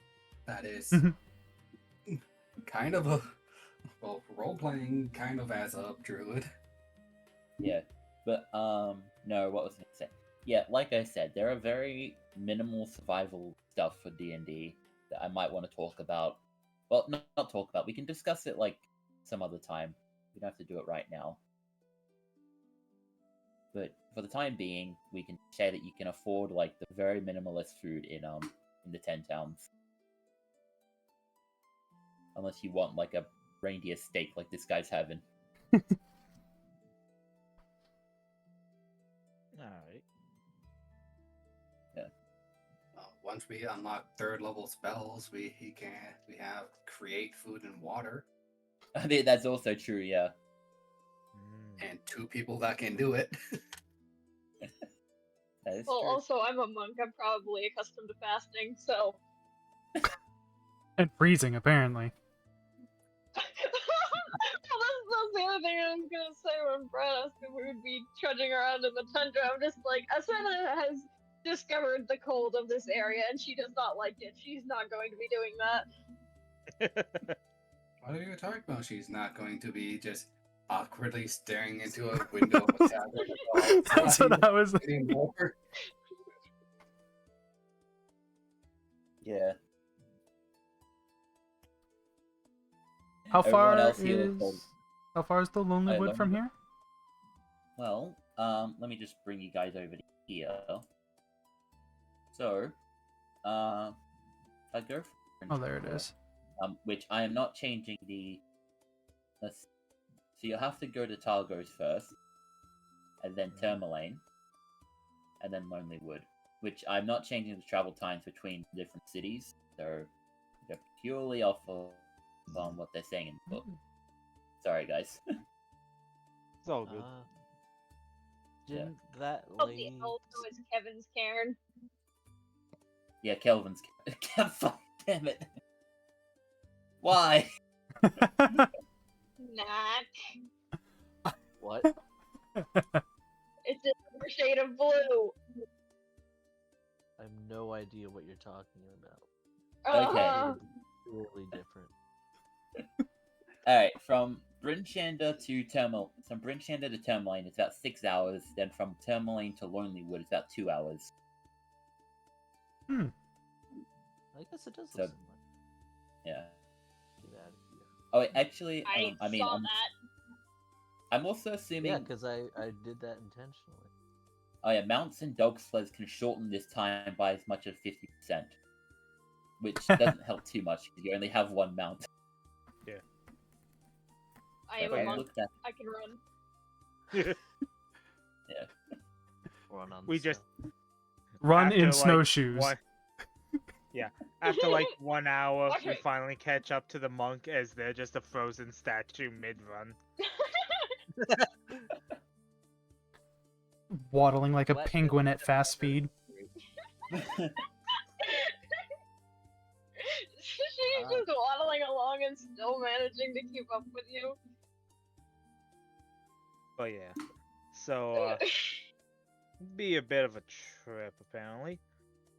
that is Mhm. kind of a role playing kind of as a druid. Yeah, but no, what was I gonna say? Yeah, like I said, there are very minimal survival stuff for D&D that I might want to talk about. Well, not talk about. We can discuss it like some other time. We don't have to do it right now. But for the time being, we can say that you can afford like the very minimalist food in the 10 towns. Unless you want like a reindeer steak like this guy's having. Alright. Once we unlock third level spells, we have create food and water, I mean, that's also true, yeah. and 2 people that can do it. That is Well, true. also, I'm a monk. I'm probably accustomed to fasting, so. And freezing, apparently. That's the other thing I was gonna say when Brad asked if we would be trudging around in the tundra. I'm just like, Asana has discovered the cold of this area, and she does not like it. She's not going to be doing that. What are you talking about? She's not going to be just awkwardly staring into a window of a tavern. That's what I was. Anymore. Yeah. How Everyone far else here is? is told- How far is the Lonely Oh, Wood from Lonely here? Well, let me just bring you guys over to here. So, if I go for Oh, there it is. which I am not changing the. So you'll have to go to Targos first, and then Tourmaline, and then Lonely Wood. Which I'm not changing the travel times between different cities. They're purely off of what they're saying in the book. Sorry, guys. It's all good. Didn't that Oh, lady? also, it's Kevin's Cairn. Yeah, Kelvin's. Fuck, damn it. Why? Not. What? It's a different shade of blue. I have no idea what you're talking about. Okay. Uh-huh. Really different. Alright, from Bryn Shander to Tourmaline, it's about 6 hours. Then from Tourmaline to Lonely Wood, it's about 2 hours. Hmm. I guess it does So- look similar. Yeah. Get out of here. Oh, wait, actually, I mean, saw that. I'm also assuming. Yeah, because I did that intentionally. Oh yeah, mounts and dog sleds can shorten this time by as much as 50%, which doesn't help too much because you only have one mount. I am If a I monk. looked at, I can run. Run on We the just- snow. Run After, in like, snowshoes. Yeah, after like 1 hour, we Okay. finally catch up to the monk as they're just a frozen statue mid-run. Waddling like a What? penguin at fast speed. She's just waddling along and still managing to keep up with you. But yeah, so be a bit of a trip apparently.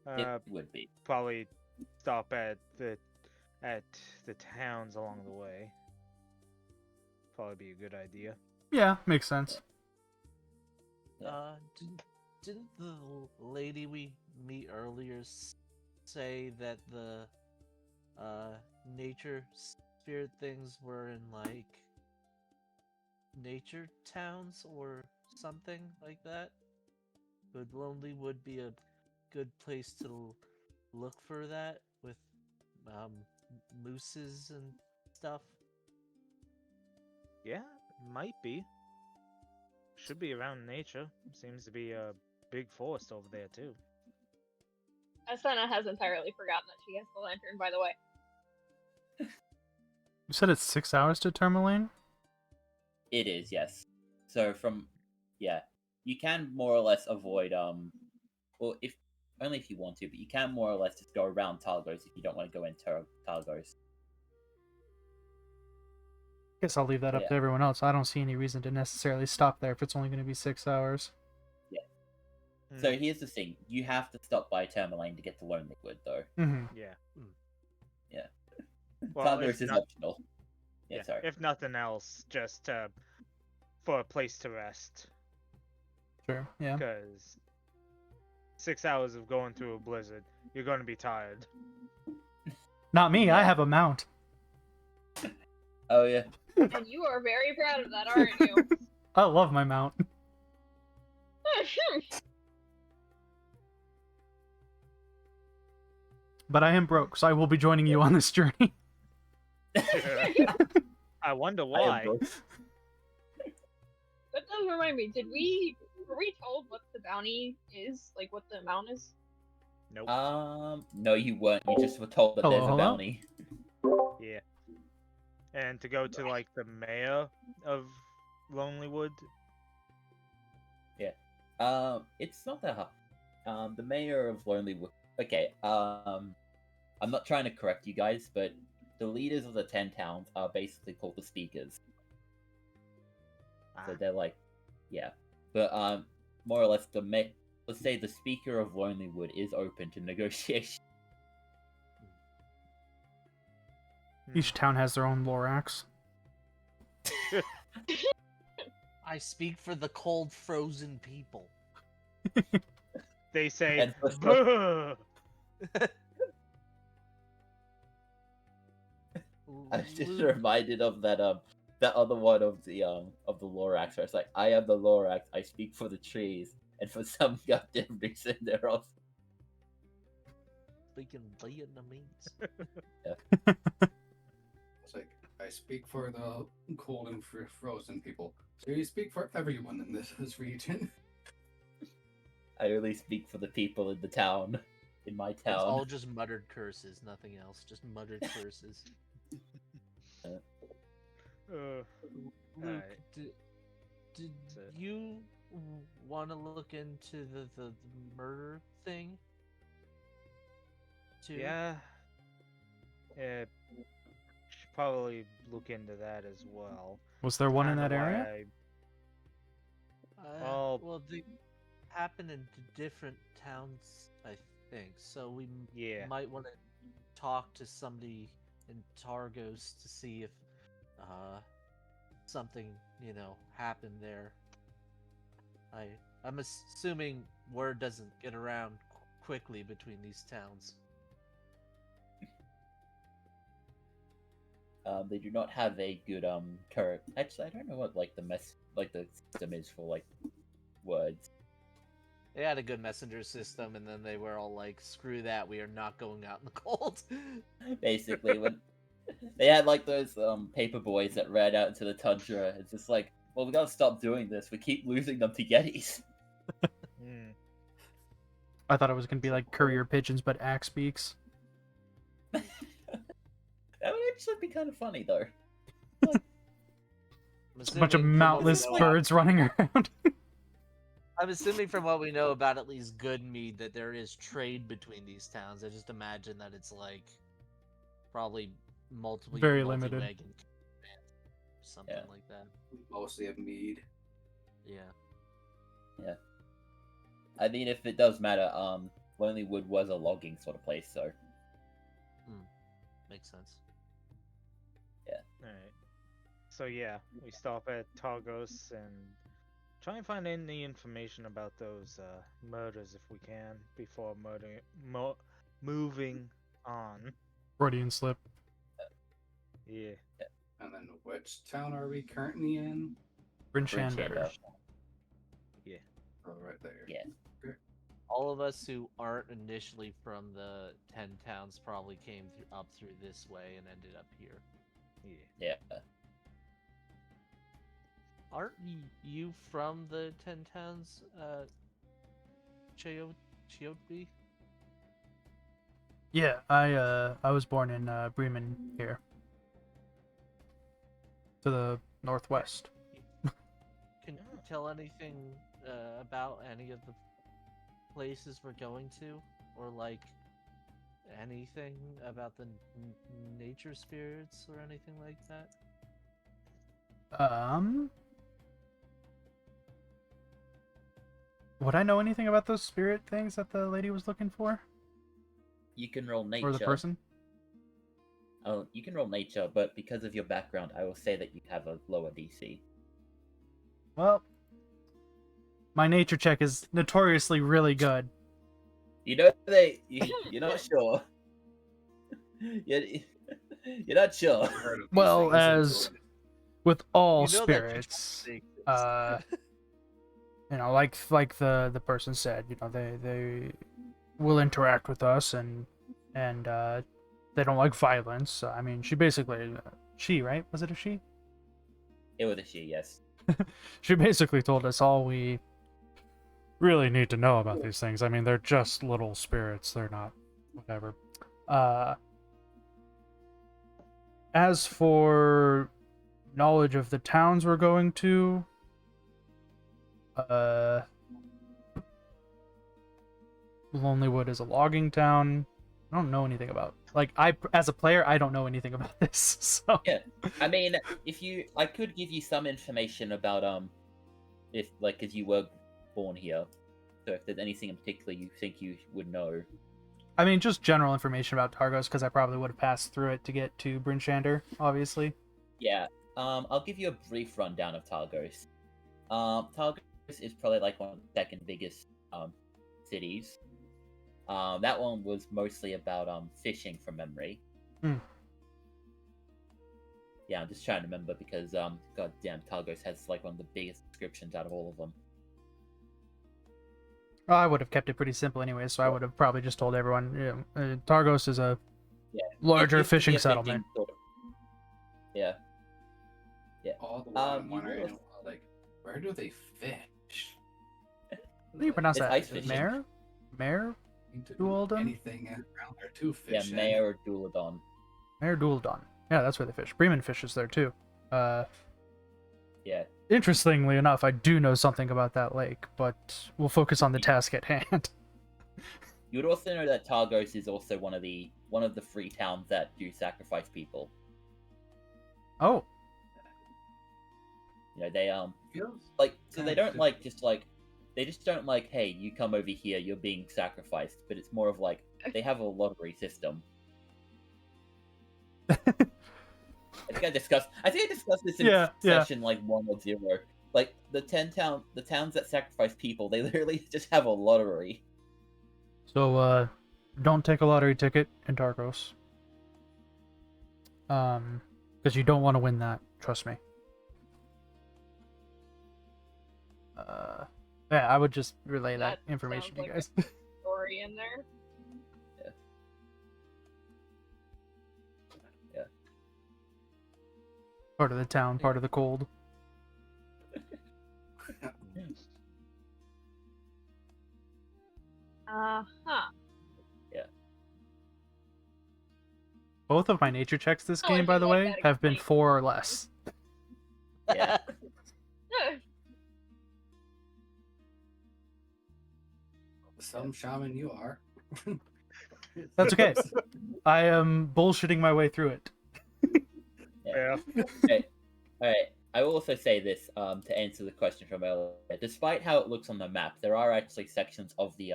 it would be. Probably stop at the towns along the way. Probably be a good idea. Yeah, makes sense. Didn't the lady we meet earlier say that the nature spirit things were in like nature towns or something like that? Would Lonelywood be a good place to look for that with um, mooses and stuff? Yeah, might be. Should be around nature. Seems to be a big forest over there too. Asana has entirely forgotten that she has the lantern, by the way. You said it's 6 hours to Tourmaline? It is, yes. So you can more or less avoid well, if only if you want to, but you can more or less just go around Targos if you don't want to go into Targos. Guess I'll leave that up Yeah. to everyone else. I don't see any reason to necessarily stop there if it's only going to be 6 hours. So here's the thing: you have to stop by Tourmaline to get to Lonelywood, though. Mm-hmm. Yeah. Yeah. Well, Targos if is not- optional. Yeah, sorry. If nothing else, just for a place to rest. Sure, yeah. Because 6 hours of going through a blizzard, you're going to be tired. Not me, I Yeah. have a mount. Oh yeah. And you are very proud of that, aren't you? I love my mount. But I am broke, so I will be joining you on this journey. I wonder I am why. broke. That does remind me, were we told what the bounty is? Like, what the amount is? Nope. No, you weren't. You just were told that Hello, there's a hello? bounty. Yeah. And to go to like the mayor of Lonelywood. It's not that hard. The mayor of Lonelywood. Okay. I'm not trying to correct you guys, but the leaders of the 10 towns are basically called the speakers. So they're like, yeah. But more or less, let's say the speaker of Lonelywood is open to negotiation. Each town has their own Lorax. I speak for the cold, frozen people. They say, And for some- "Buh!" I was just Luke, reminded of that other one of the Lorax where it's like, I am the Lorax, I speak for the trees, and for some goddamn reason they're also speaking Vietnamese. It's like, I speak for the cold and frozen people. So you speak for everyone in this region. I only speak for the people in the town. In my It's town. all just muttered curses, nothing else. Just muttered curses. Luke, Alright. did So- you want to look into the murder thing? Too? Yeah. Yeah. Should probably look into that as well. Was there one in Kinda that area? why Well, they happen in different towns, I think. So we Yeah. might want to talk to somebody in Targos to see if something happened there. I'm assuming word doesn't get around quickly between these towns. They do not have a good current. Actually, I don't know what the system is for like words. They had a good messenger system, and then they were all like, "Screw that! We are not going out in the cold." Basically, when they had like those paper boys that ran out into the tundra, it's just like, well, we gotta stop doing this. We keep losing them to Yetis. Mm. I thought it was going to be like courier pigeons, but axe beaks. That would actually be kind of funny, though. I'm It's a bunch of assuming from what we mountless know- birds running around. I'm assuming from what we know about at least Goodmead that there is trade between these towns. I just imagine that it's like probably multiple Very limited. multi-wagon caravan, something Yeah. like that. Mostly of mead. Yeah. I mean, if it does matter, Lonelywood was a logging sort of place, so Makes sense. Alright. So yeah, we stop at Targos and try and find any information about those murders if we can before moving on. Freudian slip. Yeah. And then which town are we currently in? Brinshander. Yeah. Oh, right there. Yeah. All of us who aren't initially from the 10 towns probably came up through this way and ended up here. Yeah. Yeah. Aren't you from the 10 towns, Chiobi? Yeah, I was born in Bremen here, to the northwest. Can you tell anything about any of the places we're going to, or like anything about the nature spirits or anything like that? Would I know anything about those spirit things that the lady was looking for, You can roll nature. or the person? Oh, you can roll nature, but because of your background, I will say that you have a lower DC. Well, my nature check is notoriously really good. You're not sure. you're, you're not sure. Heard of these Well, things as until- with all You know that spirits, like the person said, they will interact with us and they don't like violence. I mean, she basically she, right? Was it a she? It was a she, yes. She basically told us all we really need to know about these things. I mean, they're just little spirits. They're not whatever. As for knowledge of the towns we're going to, Lonelywood is a logging town. I don't know anything about, like, as a player, I don't know anything about this. So Yeah, I mean, I could give you some information about if like, because you were born here, so if there's anything in particular you think you would know. I mean, just general information about Targos, because I probably would have passed through it to get to Brinshander, obviously. Yeah, I'll give you a brief rundown of Targos. Targos is probably like one of the second biggest cities. That one was mostly about fishing from memory. Hmm. Yeah, I'm just trying to remember because goddamn, Targos has like one of the biggest descriptions out of all of them. Well, I would have kept it pretty simple anyway, so I would have probably just told everyone, Targos is a larger Used to be fishing a settlement. sort of- Yeah. Yeah. All the while I'm you wondering, will- like, where do they fish? How do you pronounce It's that? ice fishing. Mare? Need to do Dualdon? anything around there to Yeah, fish. in. Mayor or Duladon. Mare Dualdon. Yeah, that's where they fish. Bremen fishes there too. Yeah. Interestingly enough, I do know something about that lake, but we'll focus on the task at hand. You would also know that Targos is also one of the free towns that do sacrifice people. Oh, You know, they Feels like, so they kinda don't like just like, they just don't like, hey, you come over here, you're being sacrificed, but it's more of like they have a lottery system. I think I discussed this in Yeah. session like 1 or 0. Like the towns that sacrifice people, they literally just have a lottery. so don't take a lottery ticket in Targos. Because you don't want to win that. Trust me. Yeah, I would just relay that information to you sounds guys. Story in there. Part of the town, part of the cold. Uh-huh. Both of my nature checks this Oh, I game, by do the like way, that have been explained. 4 or less. Yeah. some shaman you are. That's okay. I am bullshitting my way through it. Yeah. Alright. I will also say this, to answer the question from earlier. Despite how it looks on the map, there are actually sections of the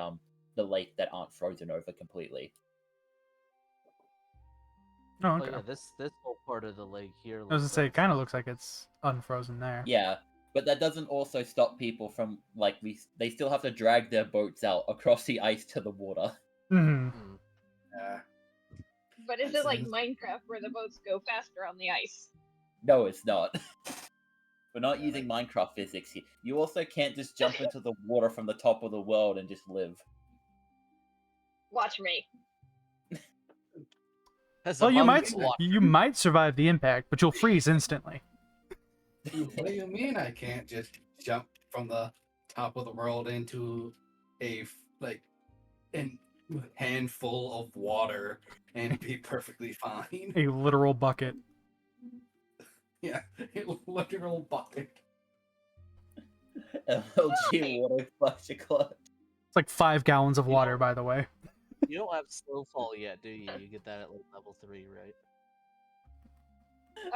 lake that aren't frozen over completely. Oh, Oh okay. yeah, this whole part of the lake here. I was gonna looks say, like it kind of looks like it's unfrozen there. Yeah, but that doesn't also stop people from like they still have to drag their boats out across the ice to the water. Mm-hmm. Mm. Yeah. But is That it like seems- Minecraft where the boats go faster on the ice? No, it's not. We're not Yeah, using Minecraft physics here. You also can't just jump into the water from the top of the world and just live. Watch me. As Well, you among might the water. you might survive the impact, but you'll freeze instantly. What do you mean I can't just jump from the top of the world into a handful of water and be perfectly fine? A literal bucket. Yeah, a literal bucket. LG water flush clutch. It's like 5 gallons of water, by the way. You don't have snowfall yet, do you? You get that at like level 3, right?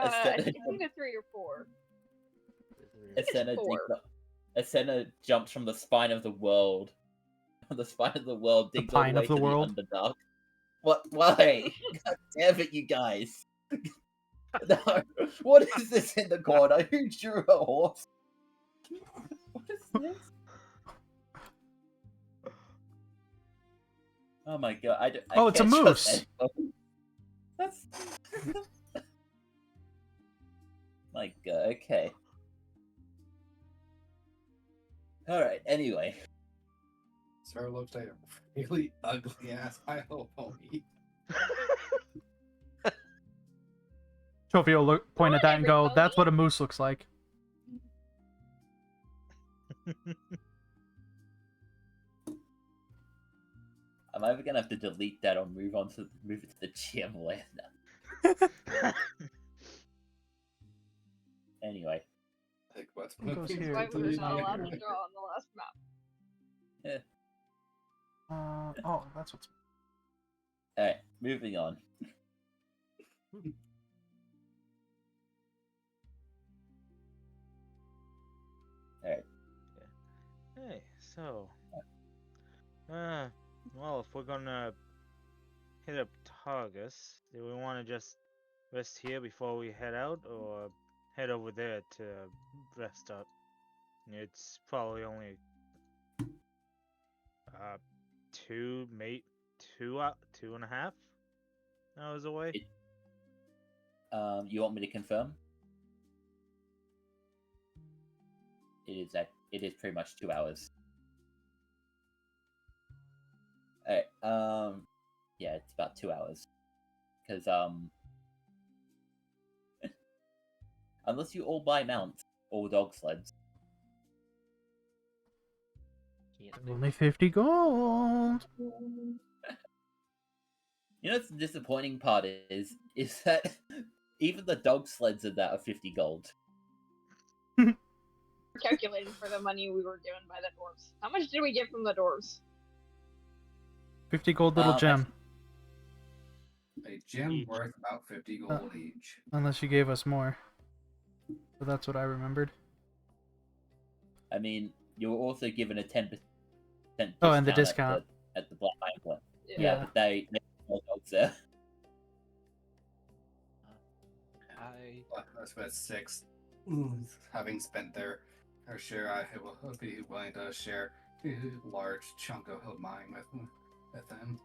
It's either 3 or 4. Ascena jumps from the spine of the world. The spine of the world The digs all the pine way of the to world. the Underdark. What? Why? God damn it, you guys! No. What is this in the corner? Who drew a horse? What is this? Oh my god! I Oh, it's a can't trust moose. anyone. That's. My god. Okay. All right. Anyway. Sir looks like a really ugly ass Hilo pony. Trophy will point at that and every go, pony. "That's what a moose looks like." I'm either gonna have to delete that or move it to the GM land now. Anyway. Like what's It goes That's here. why we were It's not allowed to here. draw on the last map. Oh, that's what's. Alright, moving on. Alright. Hey, so, well, if we're gonna hit up Targus, do we want to just rest here before we head out, or head over there to rest up? It's probably only 2.5 hours away. You want me to confirm? It is pretty much 2 hours. Alright, yeah, it's about 2 hours. Because, unless you all buy mounts or dog sleds. Only 50 gold. You know what's the disappointing part is that even the dog sleds of that are 50 gold. Calculating for the money we were given by the dwarves. How much did we get from the dwarves? 50 gold little gem. A gem Each. worth about 50 gold each. Unless you gave us more. But that's what I remembered. I mean, you were also given a 10% discount. Oh, and the discount. At the Black Iron Plant. Yeah. Yeah, but they more dogs there. I spent 6. Having spent their share, I will be willing to share a large chunk of mine with them.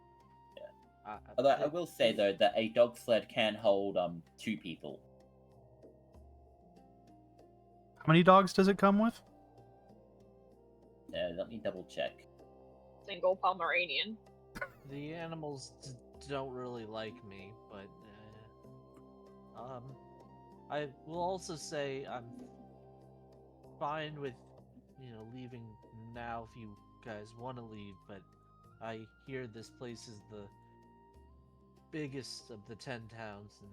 Although I will say though that a dog sled can hold 2 people. How many dogs does it come with? Let me double check. Single Pomeranian. The animals don't really like me, but I will also say I'm fine with leaving now if you guys want to leave, but I hear this place is the biggest of the 10 towns and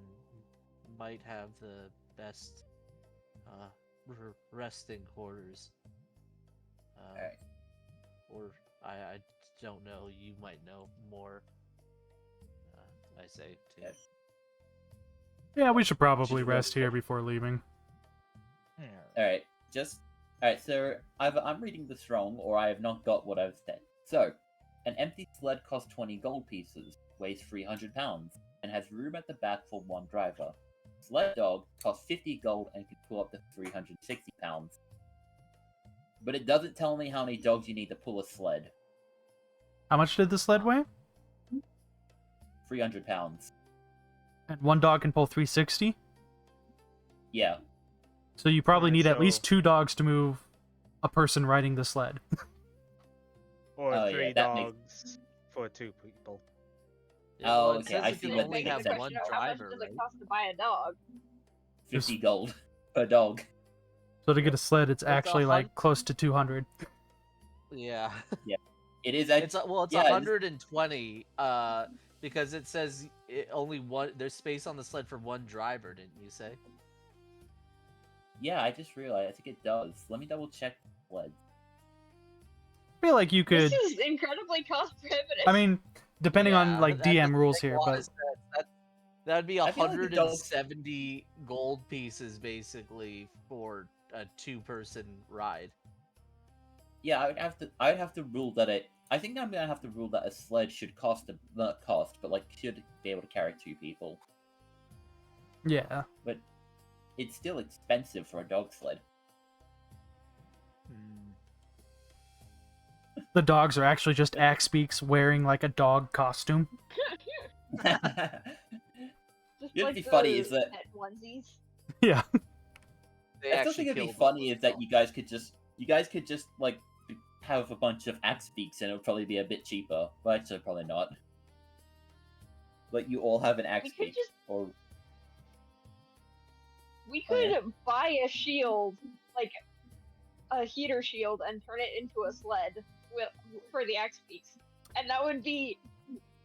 might have the best resting quarters. Alright. Or I don't know. You might know more. I say too. Yeah. Yeah, we should probably rest here before leaving. Alright, so either I'm reading this wrong or I have not got what I've said. So, an empty sled costs 20 gold pieces, weighs 300 pounds, and has room at the back for 1 driver. Sled dog costs 50 gold and can pull up to 360 pounds. But it doesn't tell me how many dogs you need to pull a sled. How much did the sled weigh? 300 pounds. And 1 dog can pull 360? Yeah. So you probably Alright, need at so- least 2 dogs to move a person riding the sled. Or Oh, yeah, 3 that makes- dogs for 2 people. Yeah, well, Oh, it okay, says I you see can what only makes have sense. one How much driver, does right? it cost to buy a dog? 50 gold per dog. So to get a sled, it's It's a actually hun- like close to 200. Yeah. It is It's actually. well, it's yeah, it's- 120. Because it says only one. There's space on the sled for one driver, didn't you say? Yeah, I just realized. I think it does. Let me double check sleds. I feel like you could. This is incredibly cost prohibitive. I mean, depending on Yeah, like that DM doesn't rules make a here, lot of but sense. That'd be I feel like the dogs- 170 gold pieces basically for a 2-person ride. Yeah, I'd have to rule that it. I think I'm gonna have to rule that a sled should cost not cost, but like should be able to carry 2 people. yeah. But it's still expensive for a dog sled. The dogs are actually just axe beaks wearing like a dog costume. Just It'd like be the funny is that- pet onesies. Yeah. They I still actually think it'd be killed funny one. is that you guys could just like have a bunch of axe beaks and it would probably be a bit cheaper. But actually, probably not. Like you all have an axe We could beak, just or we Oh, could yeah. buy a shield, like a heater shield, and turn it into a sled for the axe beaks, and that would be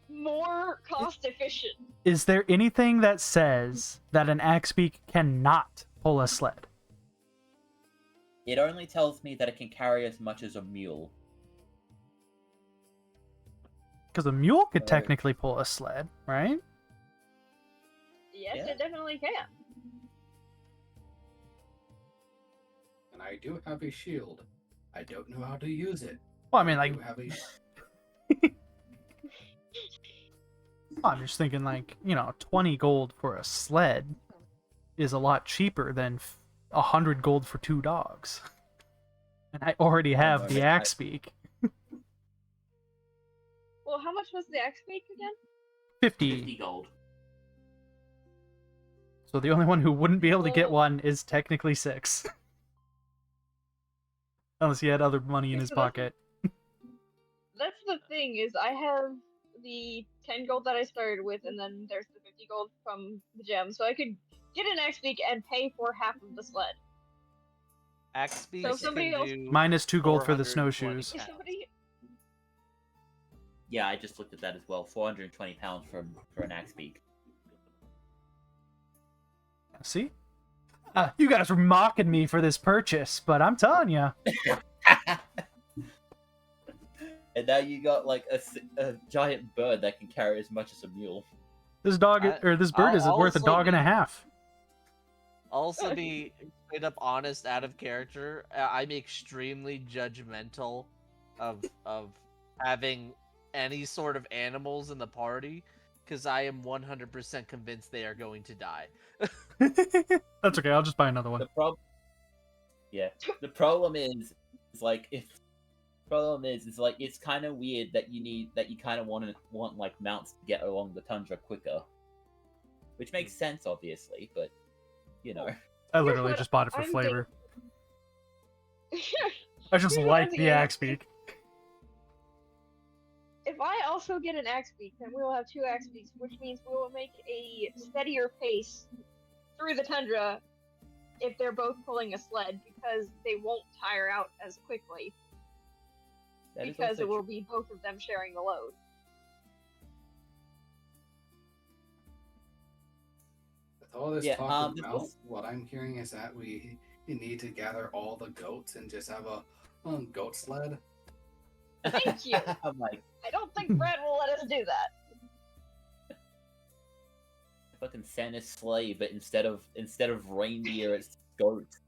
more cost efficient. Is there anything that says that an axe beak cannot pull a sled? it only tells me that it can carry as much as a mule. Because a mule could Right. technically pull a sled, right? Yes, Yeah. it definitely can. And I do have a shield. I don't know how to use it. Well, I mean, I like, do have a I'm just thinking, like, 20 gold for a sled is a lot cheaper than 100 gold for 2 dogs. And I already have no, the I- axe beak. Well, how much was the axe beak again? 50. 50 gold. So the only one who wouldn't be able to get Well- one is technically 6. Unless he had other money in his So that's- pocket. That's the thing, is I have the 10 gold that I started with, and then there's the 50 gold from the gem, so I could get an axe beak and pay for half of the sled. Axe beaks So somebody can else- do Minus 2 gold for the 420 snowshoes. If pounds. somebody Yeah, I just looked at that as well. 420 pounds for an axe beak. See? You guys were mocking me for this purchase, but I'm telling you. And now you got like a giant bird that can carry as much as a mule. This dog, or this bird is I'll worth a also dog and a be- half. Also, be straight up honest, out of character. I'm extremely judgmental of having any sort of animals in the party, because I am 100% convinced they are going to die. That's okay. I'll just buy another one. The problem, yeah. The problem is like it's kind of weird that you kind of want like mounts to get along the tundra quicker, which makes sense obviously, but you know. I literally what just bought it for I'm flavor. I just Here's what I'm like the thinking. axe beak. If I also get an axe beak, then we will have 2 axe beaks, which means we will make a steadier pace through the tundra if they're both pulling a sled, because they won't tire out as quickly, That is because also it will true. be both of them sharing the load. With all this Yeah, talk this about, was- what I'm hearing is that we need to gather all the goats and just have a goat sled. Thank you. I'm like I don't think Brad will let us do that. fucking Santa's sleigh, but instead of reindeer, it's goats.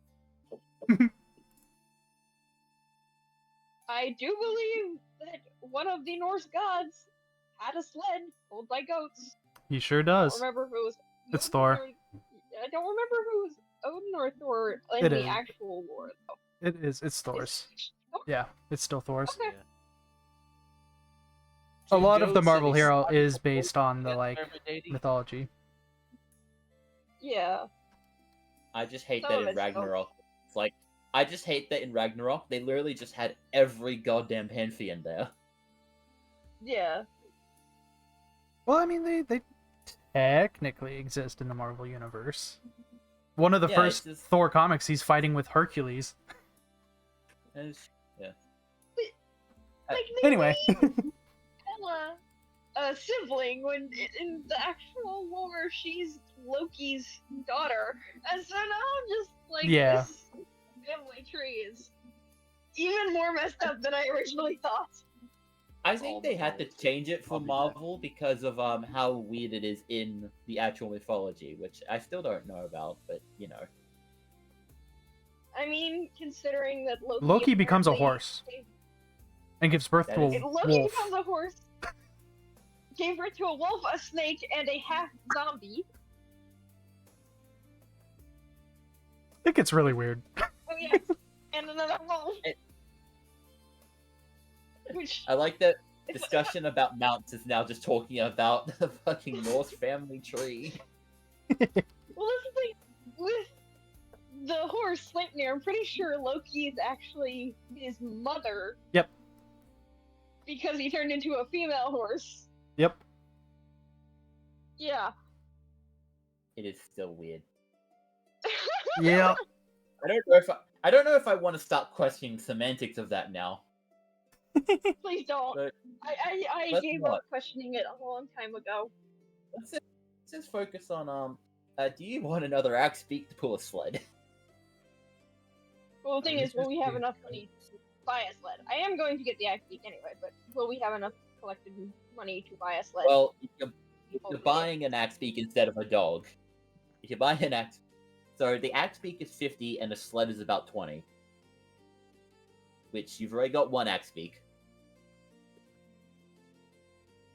I do believe that one of the Norse gods had a sled pulled by goats. He sure I does. don't remember if it was It's Odin Thor. I don't remember if it was Odin or Thor in It the is. actual lore, though. It is. It's Thor's. Yeah, it's still Thor's. Okay. A Two lot of the goats Marvel and a hero sled is for based on the both like exterminating. mythology. Yeah. I just hate Some that of in it's dope. Ragnarok. It's like I just hate that in Ragnarok they literally just had every goddamn pantheon there. Yeah. Well, I mean, they technically exist in the Marvel universe. One of the Yeah, it's first just- Thor comics, he's fighting with Hercules. Yeah. Like Anyway, Hela a sibling when in the actual lore she's Loki's daughter. And so now I'm just like Yeah. this family tree is even more messed up than I originally thought. I All think the they had to balls. change it for I'll be Marvel because of how weird it is in the actual mythology, which I still don't know about, but you know. I mean, considering that Loki becomes a apparently horse and gives birth That to is- a Loki wolf. becomes a horse, gave birth to a wolf, a snake, and a half zombie. It gets really weird. Oh yeah, and another wolf. It- Which I like that it's- discussion about mounts is now just talking about the fucking Norse family tree. Well, that's the thing with the horse Sleipnir. I'm pretty sure Loki is actually his mother. Yep. Because he turned into a female horse. Yep. Yeah. It is still weird. Yeah. I don't know if I want to stop questioning semantics of that now. Please don't. But I let's gave not. up questioning it a long time ago. Let's just focus on do you want another axe beak to pull a sled? Well, the thing is, will we have Interesting. enough money to buy a sled? I am going to get the Axe Beak anyway, but will we have enough collected money to buy a sled? Well, you're Okay. buying an axe beak instead of a dog. If you buy an axe, so the axe beak is 50 and the sled is about 20, which you've already got one axe beak.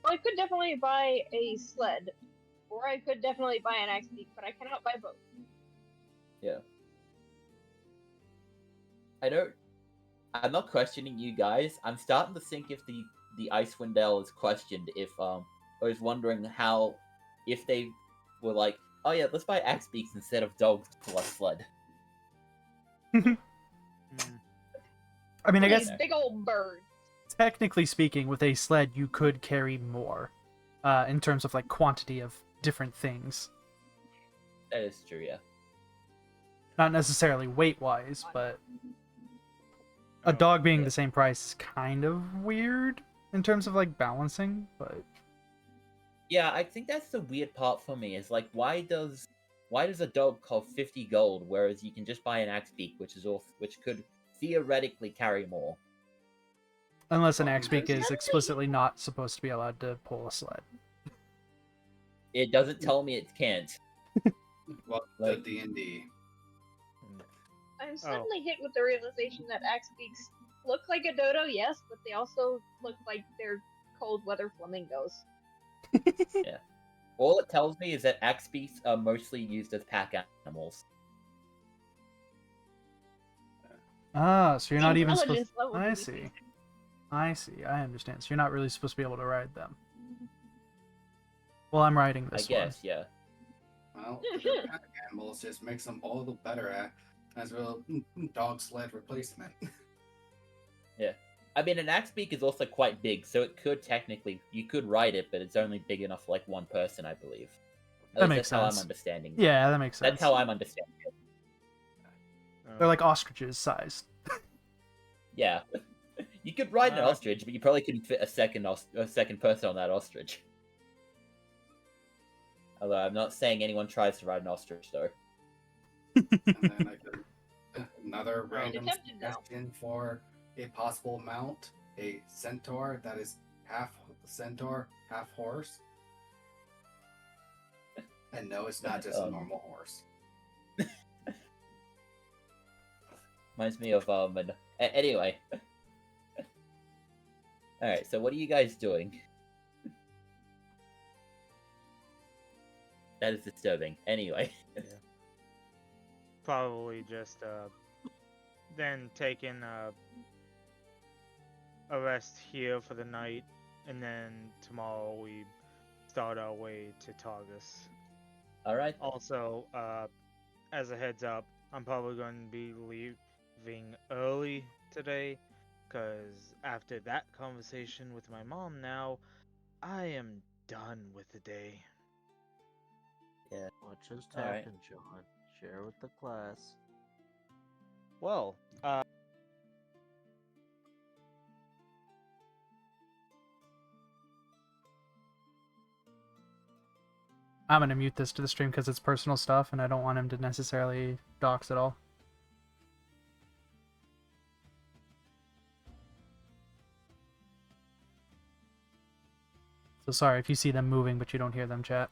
Well, I could definitely buy a sled, or I could definitely buy an Axe Beak, but I cannot buy both. I'm not questioning you guys. I'm starting to think if the Icewind Dale is questioned, if I was wondering how, if they were like, oh yeah, let's buy axe beaks instead of dogs to pull a sled. I mean, I guess These big old birds. technically speaking, with a sled, you could carry more in terms of like quantity of different things. That is true, yeah. Not necessarily weight wise, but a dog being Yeah. the same price is kind of weird in terms of like balancing, but Yeah, I think that's the weird part for me. Is like, why does a dog cost 50 gold, whereas you can just buy an axe beak, which could theoretically carry more. unless an Well, axe beak I'm is sorry. explicitly not supposed to be allowed to pull a sled. It doesn't tell me it can't. Well, Like- the D&D. I'm suddenly hit with the realization that Axe Beaks look like a dodo, yes, but they also look like they're cold weather flamingos. All it tells me is that axe beaks are mostly used as pack animals. Ah, so you're not even supposed. Intelligence level I do see. these. I see. I understand. So you're not really supposed to be able to ride them. Well, I'm riding I this guess, yeah. Well, they're pack animals just makes them all the better at as well dog sled replacement. I mean, an axe beak is also quite big, so it could technically, you could ride it, but it's only big enough for like one person, I believe. At That least makes that's how sense. I'm understanding. one. Yeah, that makes sense. That's how I'm understanding it. They're like ostriches sized. Yeah. You could ride an Uh, ostrich, but you probably couldn't fit a second person on that ostrich. Although I'm not saying anyone tries to ride an ostrich, though. And then I could, another random tempted now. suggestion for a possible mount: a centaur that is half centaur, half horse. And no, it's not just a normal horse. Reminds me of anyway. Alright, so what are you guys doing? That is disturbing. Anyway. Probably just then taking a rest here for the night, and then tomorrow we start our way to Targus. Alright. Also, as a heads up, I'm probably going to be leaving early today, because after that conversation with my mom now, I am done with the day. Yeah. What just All right. happened, John? Share with the class. Well, I'm gonna mute this to the stream because it's personal stuff, and I don't want him to necessarily dox at all. So sorry if you see them moving, but you don't hear them chat.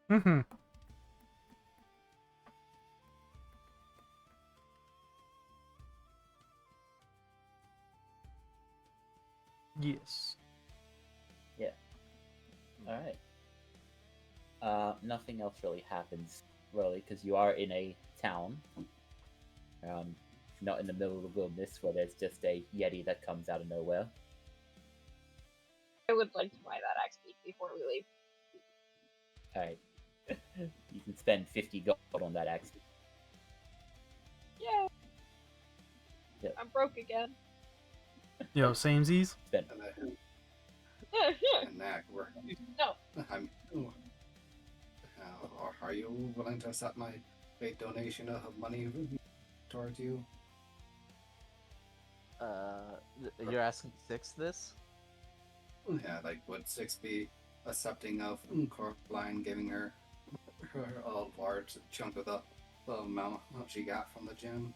Mm-hmm. Yes. Yeah. All right. Nothing else really happens, really, because you are in a town. Not in the middle of the wilderness where there's just a yeti that comes out of nowhere. I would like to buy that axe beak before we leave. All right. You can spend 50 gold on that axe. Yeah. Yeah. I'm broke again. Yo, samesies. Spend. And that we're. No. I'm. Are you willing to accept my big donation of money towards you? You're asking Six this? Yeah, like would Six be accepting of Coraline giving her a large chunk of the amount she got from the gym?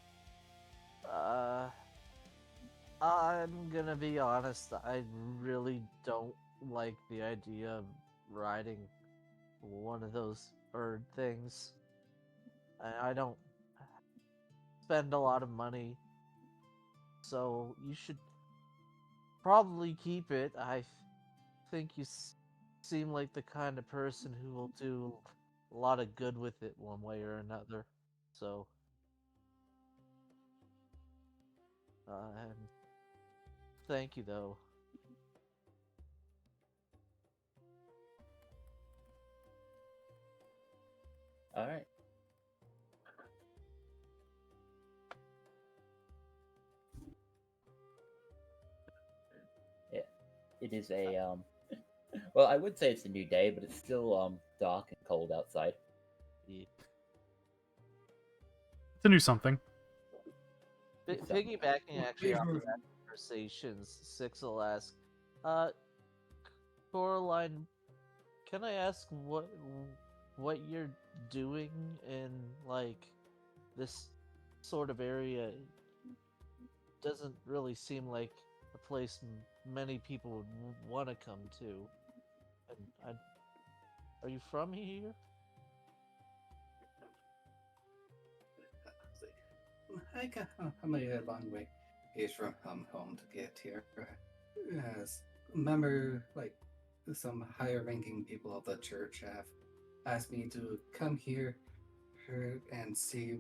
I'm gonna be honest, I really don't like the idea of riding one of those bird things. I don't spend a lot of money, so you should probably keep it. I think you seem like the kind of person who will do a lot of good with it one way or another. So, and thank you though. All right. Yeah. It is a Well, I would say it's a new day, but it's still dark and cold outside. Yeah. To do something. Piggybacking actually off of that conversations, Six will ask, Coraline, can I ask what you're doing in like this sort of area? doesn't really seem like a place many people would want to come to. And are you from here? I'm a long way is from home to get here. As a member, like some higher ranking people of the church have asked me to come here and see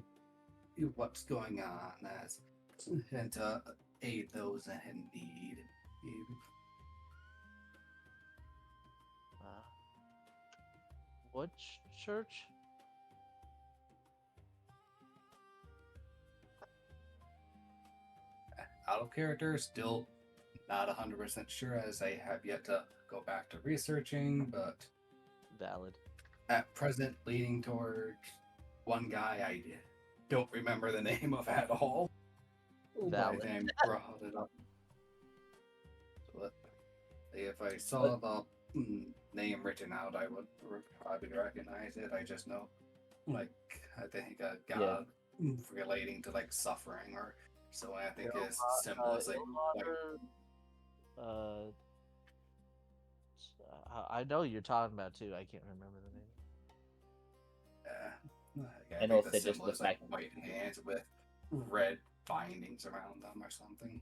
what's going on as and to aid those in need. Uh, what church? Out of character, still not 100% sure as I have yet to go back to researching, but Valid. at present leaning towards one guy I don't remember the name of at all. Valid. But I brought it up. But if I saw the name written out, I would probably recognize it. I just know, like, I think a god relating to like suffering or so. I think his symbol is like I know you're talking about too. I can't remember the name. I And think also the just symbol the is like fact- white hands with red bindings around them or something.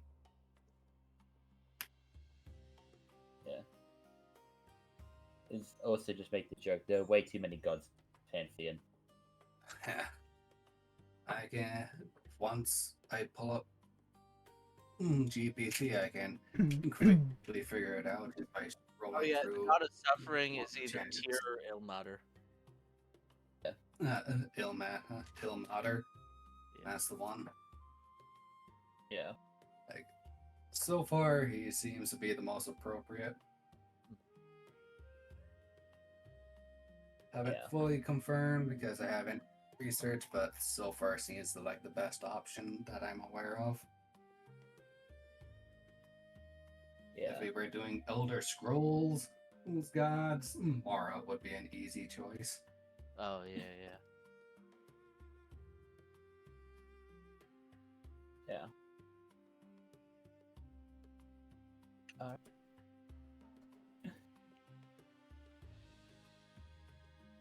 Is also just make the joke. There are way too many gods in Pantheon. I can once I pull up GPT, I can quickly figure it out just by scrolling Oh yeah, through. the god of suffering is one either chance. Tyr or Ilmater. Ilmater. That's the one. Yeah. Like, so far, he seems to be the most appropriate. Haven't Yeah. fully confirmed because I haven't researched, but so far seems to like the best option that I'm aware of. Yeah. If we were doing Elder Scrolls gods, Mara would be an easy choice. Oh yeah, yeah. Yeah.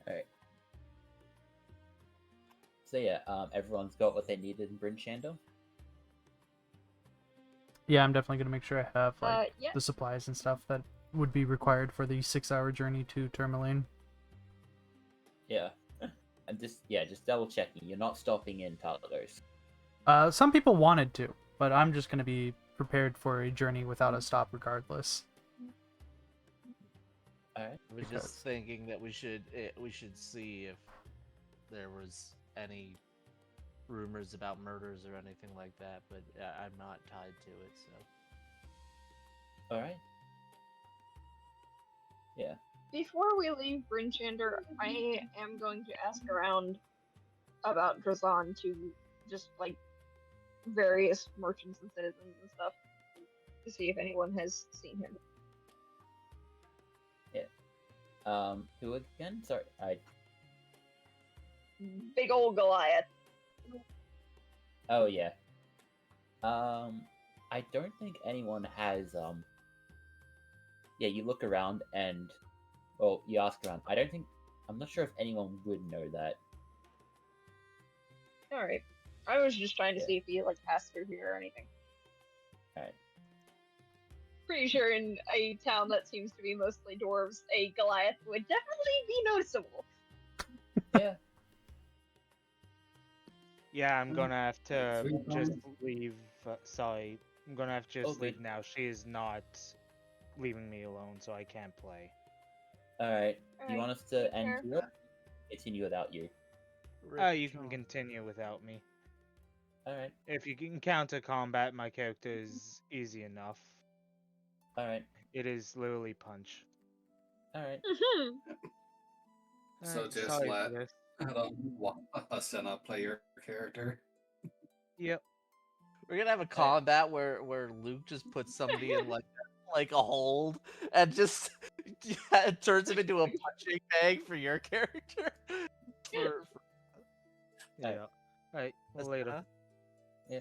Alright. So yeah, everyone's got what they needed in Bryn Shander. Yeah, I'm definitely gonna make sure I have like Yeah. the supplies and stuff that would be required for the 6-hour journey to Tourmaline. Yeah. And just double checking. You're not stopping in Tartarus. Some people wanted to, but I'm just gonna be prepared for a journey without a stop regardless. Alright. I was Because- just thinking that we should see if there was any rumors about murders or anything like that, but I'm not tied to it, so. Alright. Yeah. Before we leave Brinchander, I am going to ask around about Drazan to just like various merchants and citizens and stuff to see if anyone has seen him. Who again? Sorry, Big old Goliath. Oh yeah. I don't think anyone has Yeah, you look around and well, you ask around. I'm not sure if anyone would know that. Alright. I was just trying to Yeah. see if he like passed through here or anything. Alright. Pretty sure in a town that seems to be mostly dwarves, a Goliath would definitely be noticeable. Yeah. Yeah, I'm gonna have to Free just time? leave. Sorry, I'm gonna have to just Okay. leave now. She is not leaving me alone, so I can't play. Alright. Do you want us to take end care. here? Continue without you. You can continue without me. Alright. If you can counter combat, my character is easy enough. Alright. It is literally punch. Alright. So Alright, just sorry let- for this. A Senna player character. Yep. We're gonna have a combat where Luke just puts somebody in like a hold and just turns him into a punching bag for your character. For Yeah. Alright, well, later. Yeah.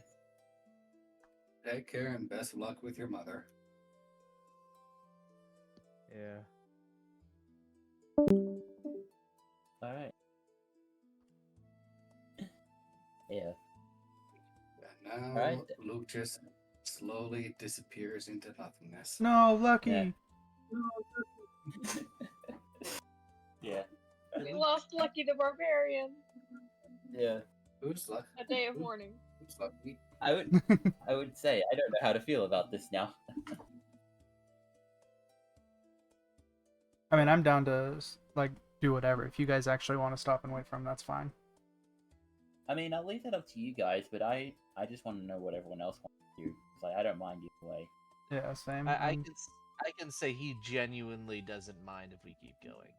Take care and best of luck with your mother. Yeah. Alright. Yeah. And now Alright. Luke just slowly disappears into nothingness. No, Lucky. Yeah. Yeah. We lost Lucky the Barbarian. Yeah. Who's lucky? A day of mourning. Who's lucky? I would say I don't know how to feel about this now. I mean, I'm down to like do whatever. If you guys actually want to stop and wait for him, that's fine. I mean, I'll leave that up to you guys, but I just want to know what everyone else wants to do. It's like I don't mind either way. Yeah, same. I can say he genuinely doesn't mind if we keep going.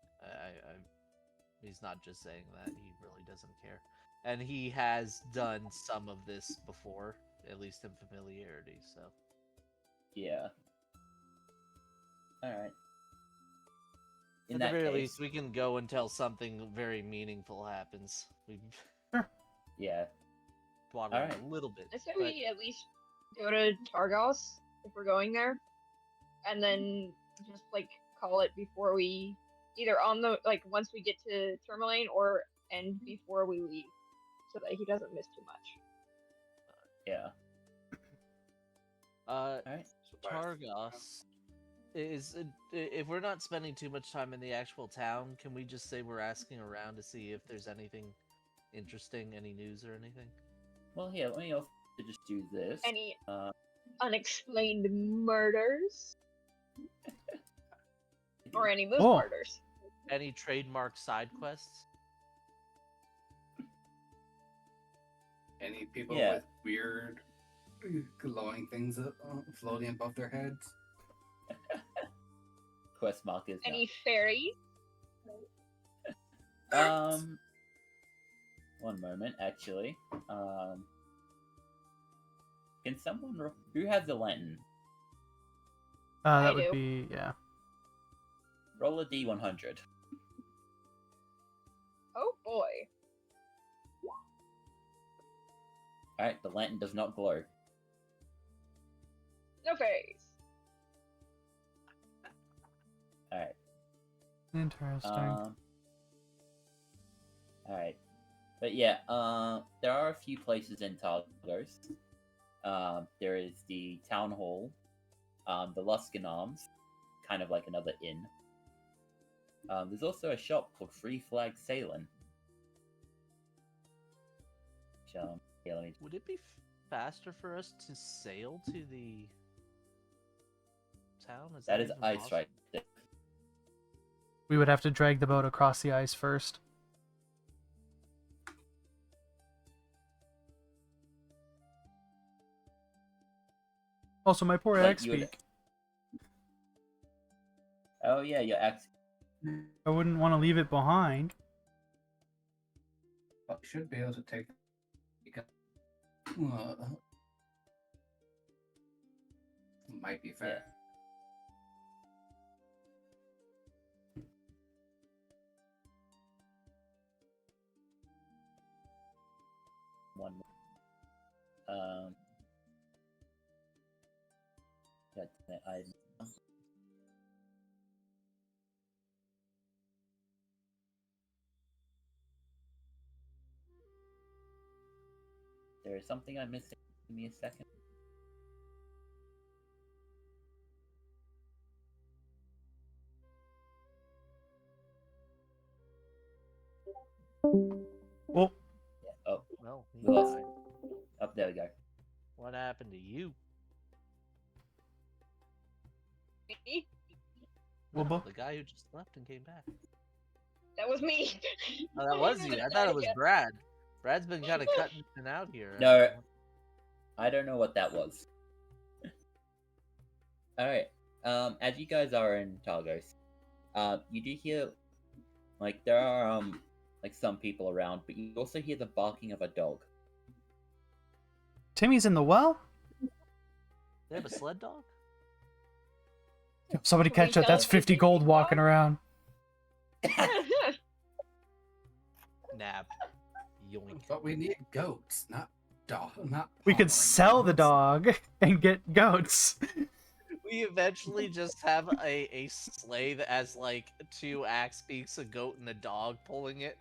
He's not just saying that; he really doesn't care, and he has done some of this before, at least in familiarity. So Yeah. All right. at the very least, we can go until something very meaningful happens. We Yeah. water Alright. a little bit. I say but- we at least go to Targos if we're going there, and then just like call it before we either on the like once we get to Tourmaline or end before we leave, so that he doesn't miss too much. Yeah. Uh, All right. Targos is if we're not spending too much time in the actual town, can we just say we're asking around to see if there's anything interesting, any news or anything? Well, yeah. Let me also just do this. Any Uh, unexplained murders or any moose Oh. murders? Any trademark side quests? Any people Yeah. with weird glowing things floating above their heads? quest markers. no. Any fairies? One moment, actually. Can someone who has the lantern That I would do. be yeah. roll a d100? Oh boy. All right, the lantern does not glow. No fairies. All right. Interesting. All right, but yeah, there are a few places in Targos. There is the town hall, the Luskin Arms, kind of like another inn. There's also a shop called Free Flag Sailing. Which, yeah, let me. Would it be faster for us to sail to the town? That is even ice possible? right there. We would have to drag the boat across the ice first. Also, my poor Like, axe you would- beak. Oh yeah, your axe. I wouldn't want to leave it behind. But you should be able to take. Might be fair. One. That I. There is something I'm missing. Give me a second. Well, Yeah. Oh, Well, he we lost. died. Up there we go. What happened to you? Me? Wubba. The guy who just left and came back. That was me. Oh, that was you. I thought it was Brad. Brad's been kind of cutting in and out here. No. I don't know what that was. Alright. As you guys are in Targos, you do hear like there are like some people around, but you also hear the barking of a dog. Timmy's in the well? They have a sled dog? Somebody Can we catch that. tell That's if it's 50 gold Timmy's walking dog? around. Nab. Yoink. But we need goats, not dog, not We could sell the Pomeranians. dog and get goats. We eventually just have a sleigh that has like 2 axe beaks, a goat, and a dog pulling it.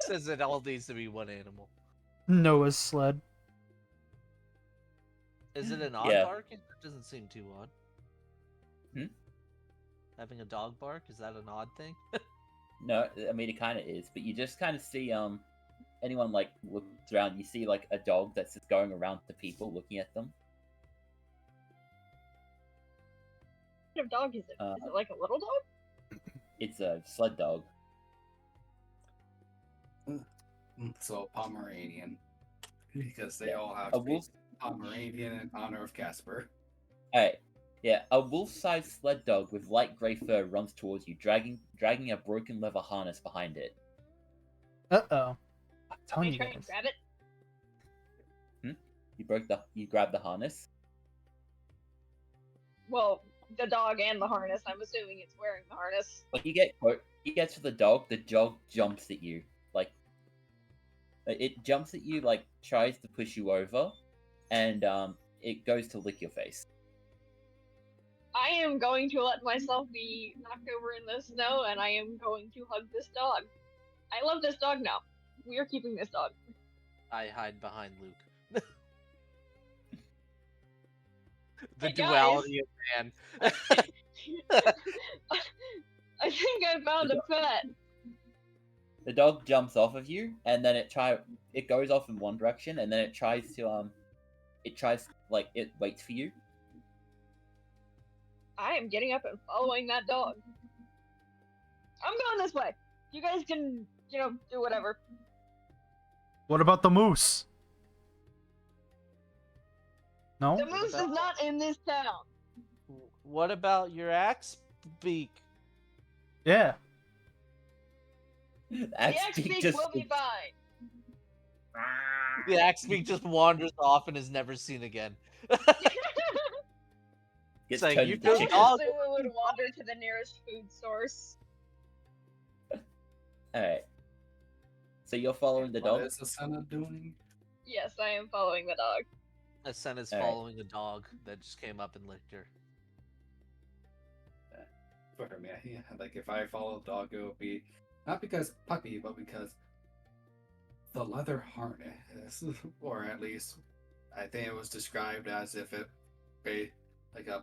Says it all needs to be one animal. Noah's sled. Is it an odd Yeah. bark? It doesn't seem too odd. Hmm? Having a dog bark, is that an odd thing? No, I mean it kind of is, but you just kind of see anyone like looks around, you see like a dog that's just going around to people looking at them. What kind of dog is it? Is it like a little dog? It's a sled dog. So Pomeranian, because they Yeah. all have A to be wolf. Pomeranian in honor of Casper. Alright, yeah, a wolf-sized sled dog with light grey fur runs towards you, dragging a broken leather harness behind it. Uh-oh. I'm Are telling we you trying to guys. grab it? You grab the harness. Well, the dog and the harness. I'm assuming it's wearing the harness. When you get to the dog jumps at you. Like it jumps at you, like tries to push you over, and it goes to lick your face. I am going to let myself be knocked over in the snow, and I am going to hug this dog. I love this dog now. We are keeping this dog. I hide behind Luke. The Hey, guys. duality of man. I think I found a pet. The dog jumps off of you, and then it goes off in one direction, and then it waits for you. I am getting up and following that dog. I'm going this way. You guys can, do whatever. What about the moose? No? The moose is not in this town. What about your axe beak? Yeah. The axe beak will be fine. The axe beak just wanders off and is never seen again. gets like, turned you into just chicken. dog- Also, we would wander to the nearest food source. Alright. So you're following the What dog? is the Senate doing? Yes, I am following the dog. Asena's Alright. following a dog that just came up and licked her. For me, yeah, like if I follow the dog, it would be not because puppy, but because the leather harness, or at least I think it was described as if it be like a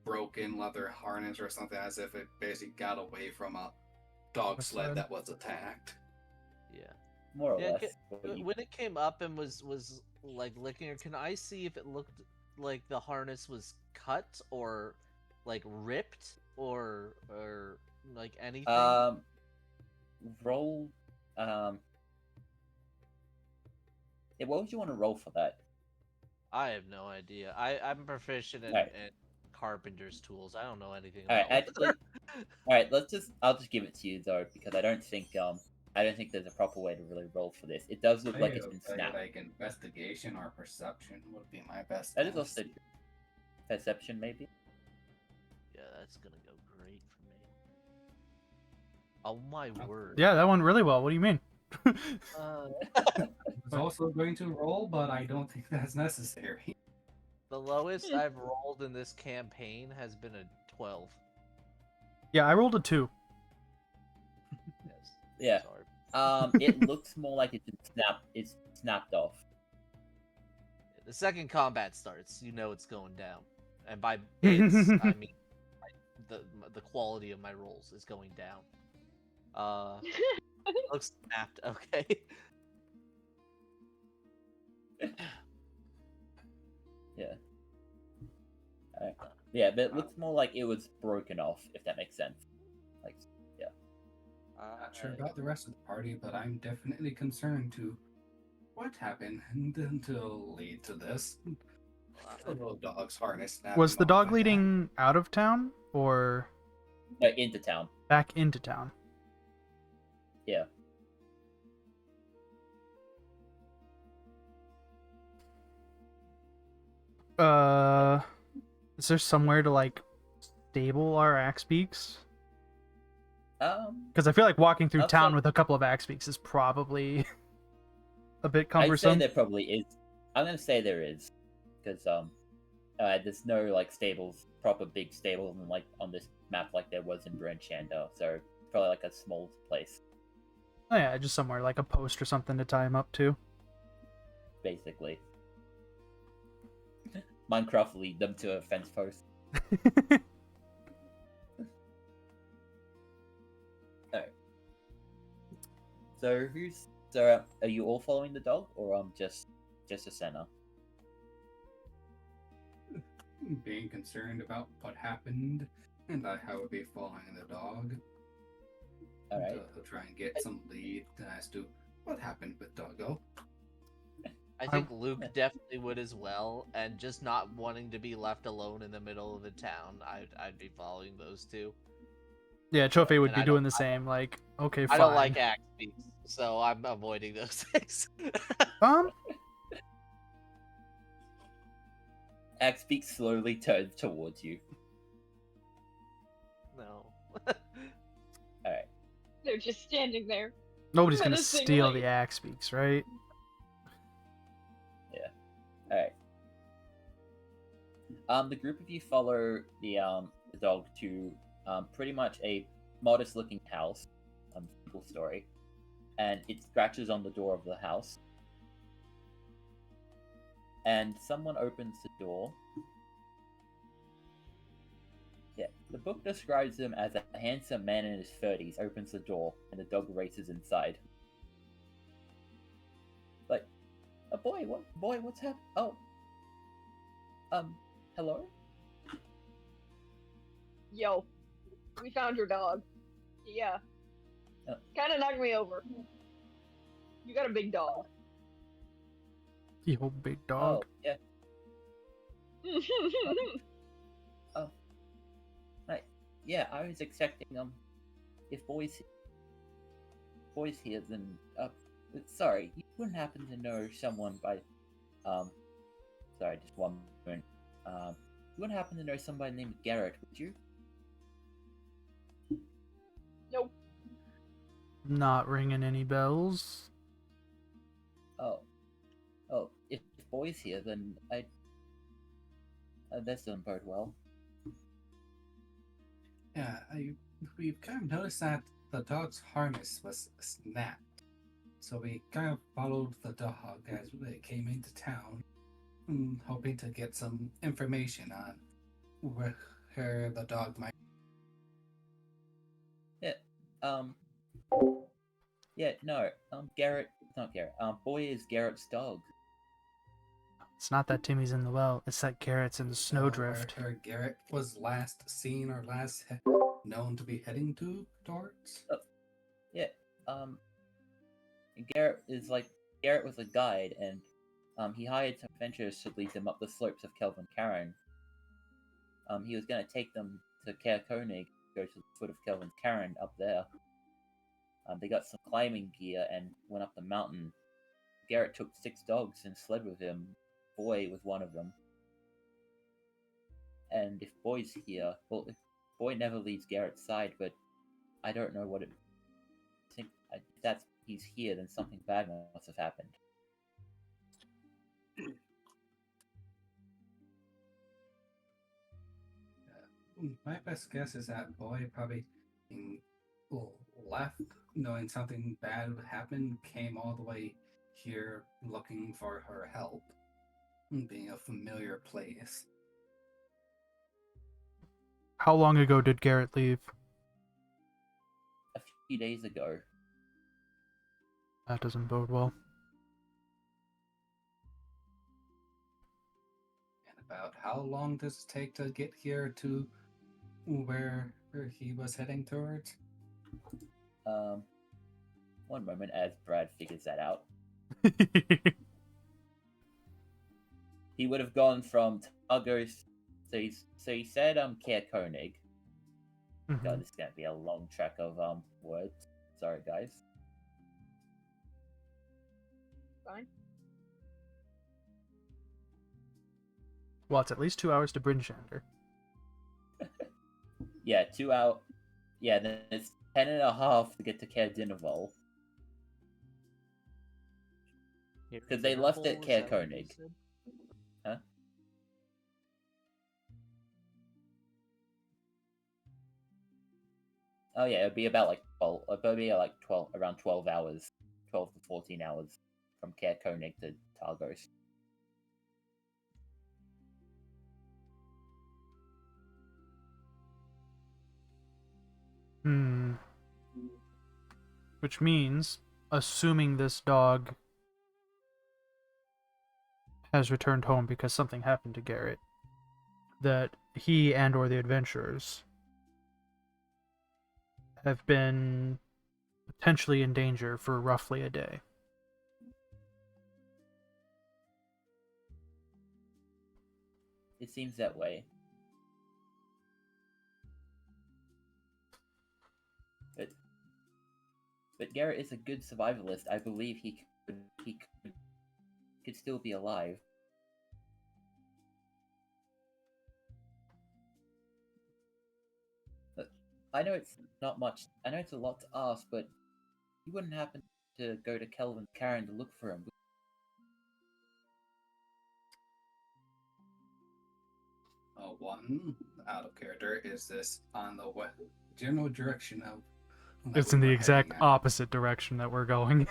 broken leather harness or something, as if it basically got away from a dog What's sled that? that was attacked. Yeah. More or Yeah, less. What you- When it came up and was like licking her, can I see if it looked like the harness was cut or like ripped or like anything? Roll. Yeah, what would you want to roll for that? I have no idea. I'm proficient in, Alright. in carpenter's tools. I don't know anything Alright, about actually, alright. I'll just give it to you though, because I don't think there's a proper way to really roll for this. It does look like it's been snapped. Like investigation or perception would be my best. That is guess. also perception, maybe. Yeah, that's gonna go great for me. Oh my word. Yeah, that went really well. What do you mean? I was also going to roll, but I don't think that's necessary. The lowest I've rolled in this campaign has been a 12. Yeah, I rolled a 2. Yes. Yeah. Sorry. It looks more like it's snapped off. The second combat starts, you know it's going down, and by bits I mean the quality of my rolls is going down. It looks snapped. Okay. Yeah. Yeah, but it looks more like it was broken off, if that makes sense. Like, yeah. Not sure about the rest of the party, but I'm definitely concerned to what happened to lead to this. The little dog's harness. Was the snapping off dog my leading out of town or Into town. back into town? Yeah. Is there somewhere to like stable our axe beaks? Because I feel like walking through Outside- town with a couple of axe beaks is probably a bit I'd say cumbersome. there probably is. I'm gonna say there is, because there's no like stables, proper big stables, and like on this map like there was in Brand Shander, so probably like a small place, Oh yeah, just somewhere like a post or something to tie him up to. basically. Minecraft lead them to a fence post. Alright. So are you all following the dog, or just Asena? Being concerned about what happened, and how it would be following the dog. Alright. To try and get some lead as to what happened with Doggo. I think Luke definitely would as well, and just not wanting to be left alone in the middle of the town, I'd be following those two. Yeah, Chofe would And be I doing don't- the same. Like, okay, I fine. don't like axe beaks, so I'm avoiding those things. Axbeak slowly turns towards you. No. Alright. They're just standing there. Nobody's gonna menacingly. steal the axe beaks, right? Alright. The group of you follow the dog to pretty much a modest looking house, single story, and it scratches on the door of the house. And someone opens the door. Yeah, the book describes him as a handsome man in his 30s opens the door, and the dog races inside. Like, boy, what's happening? Oh, hello? Yo, we found your dog. Yeah. Kind of knocked me over. You got a big dog. Yo, big Oh, dog. yeah. Right. Yeah, I was expecting, if boys here, then, sorry, you wouldn't happen to know someone by, sorry, just one moment. You wouldn't happen to know somebody named Garrett, would you? Nope. Not ringing any bells. Oh, if boys here, then that doesn't bode well. Yeah, we've kind of noticed that the dog's harness was snapped. So we kind of followed the dog as they came into town, hoping to get some information on where the dog might. Garrett, not Garrett. Boy is Garrett's dog. It's not that Timmy's in the well. It's that Garrett's in the snowdrift. Where Garrett was last seen or last known to be heading towards. Garrett was a guide, and he hired some adventurers to lead them up the slopes of Kelvin Cairn. He was going to take them to Caer Konig, go to the foot of Kelvin Cairn up there. They got some climbing gear and went up the mountain. Garrett took 6 dogs and sled with him. Boy was one of them. And if Boy's here, well, if Boy never leaves Garrett's side, but I don't know what it. If that's he's here, then something bad must have happened. My best guess is that Boy probably left knowing something bad would happen, came all the way here looking for her help, being a familiar place. How long ago did Garrett leave? A few days ago. That doesn't bode well. And about how long does it take to get here to where he was heading towards? One moment as Brad figures that out. He would have gone from Targos. So he said Caer Konig. Mhm. God, this is gonna be a long track of words. Sorry, guys. Fine. Well, it's at least 2 hours to Brinchander. Yeah, 2 hours. Yeah, then it's 10 and a half to get to Caer Dineval. Here, 'Cause they left it Interpol, is Care that what you Koenig. said? Huh? Oh yeah, it'd be about like 12. It'd be like 12, around 12 hours, 12 to 14 hours from Care Koenig to Targos. Hmm. Which means, assuming this dog has returned home because something happened to Garrett, that he and or the adventurers have been potentially in danger for roughly a day. It seems that way. But Garrett is a good survivalist. I believe he could still be alive. But I know it's not much. I know it's a lot to ask, but you wouldn't happen to go to Kelvin's Karen to look for him. One out of character. Is this on the general direction of? It's we in the were exact heading at? opposite direction that we're going.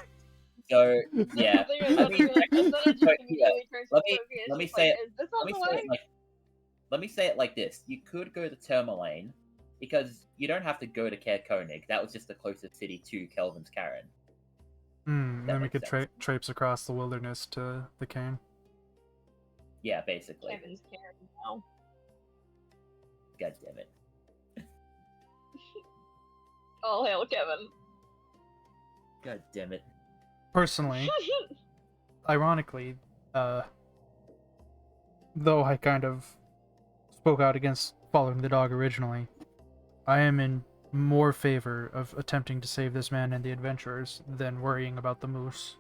So yeah, I mean, and then it just so, immediately turns let to me- Sophie and let me she's say like, it- is this let on me the say way? it like let me say it like this: you could go to Tourmaline because you don't have to go to Care Koenig. That was just the closest city to Kelvin's Karen. And That then we makes could sense. traipse across the wilderness to the cane. Yeah, basically. Kevin's Karen now. God damn it. All hail Kevin. God damn it. Personally, ironically, though I kind of spoke out against following the dog originally, I am in more favor of attempting to save this man and the adventurers than worrying about the moose.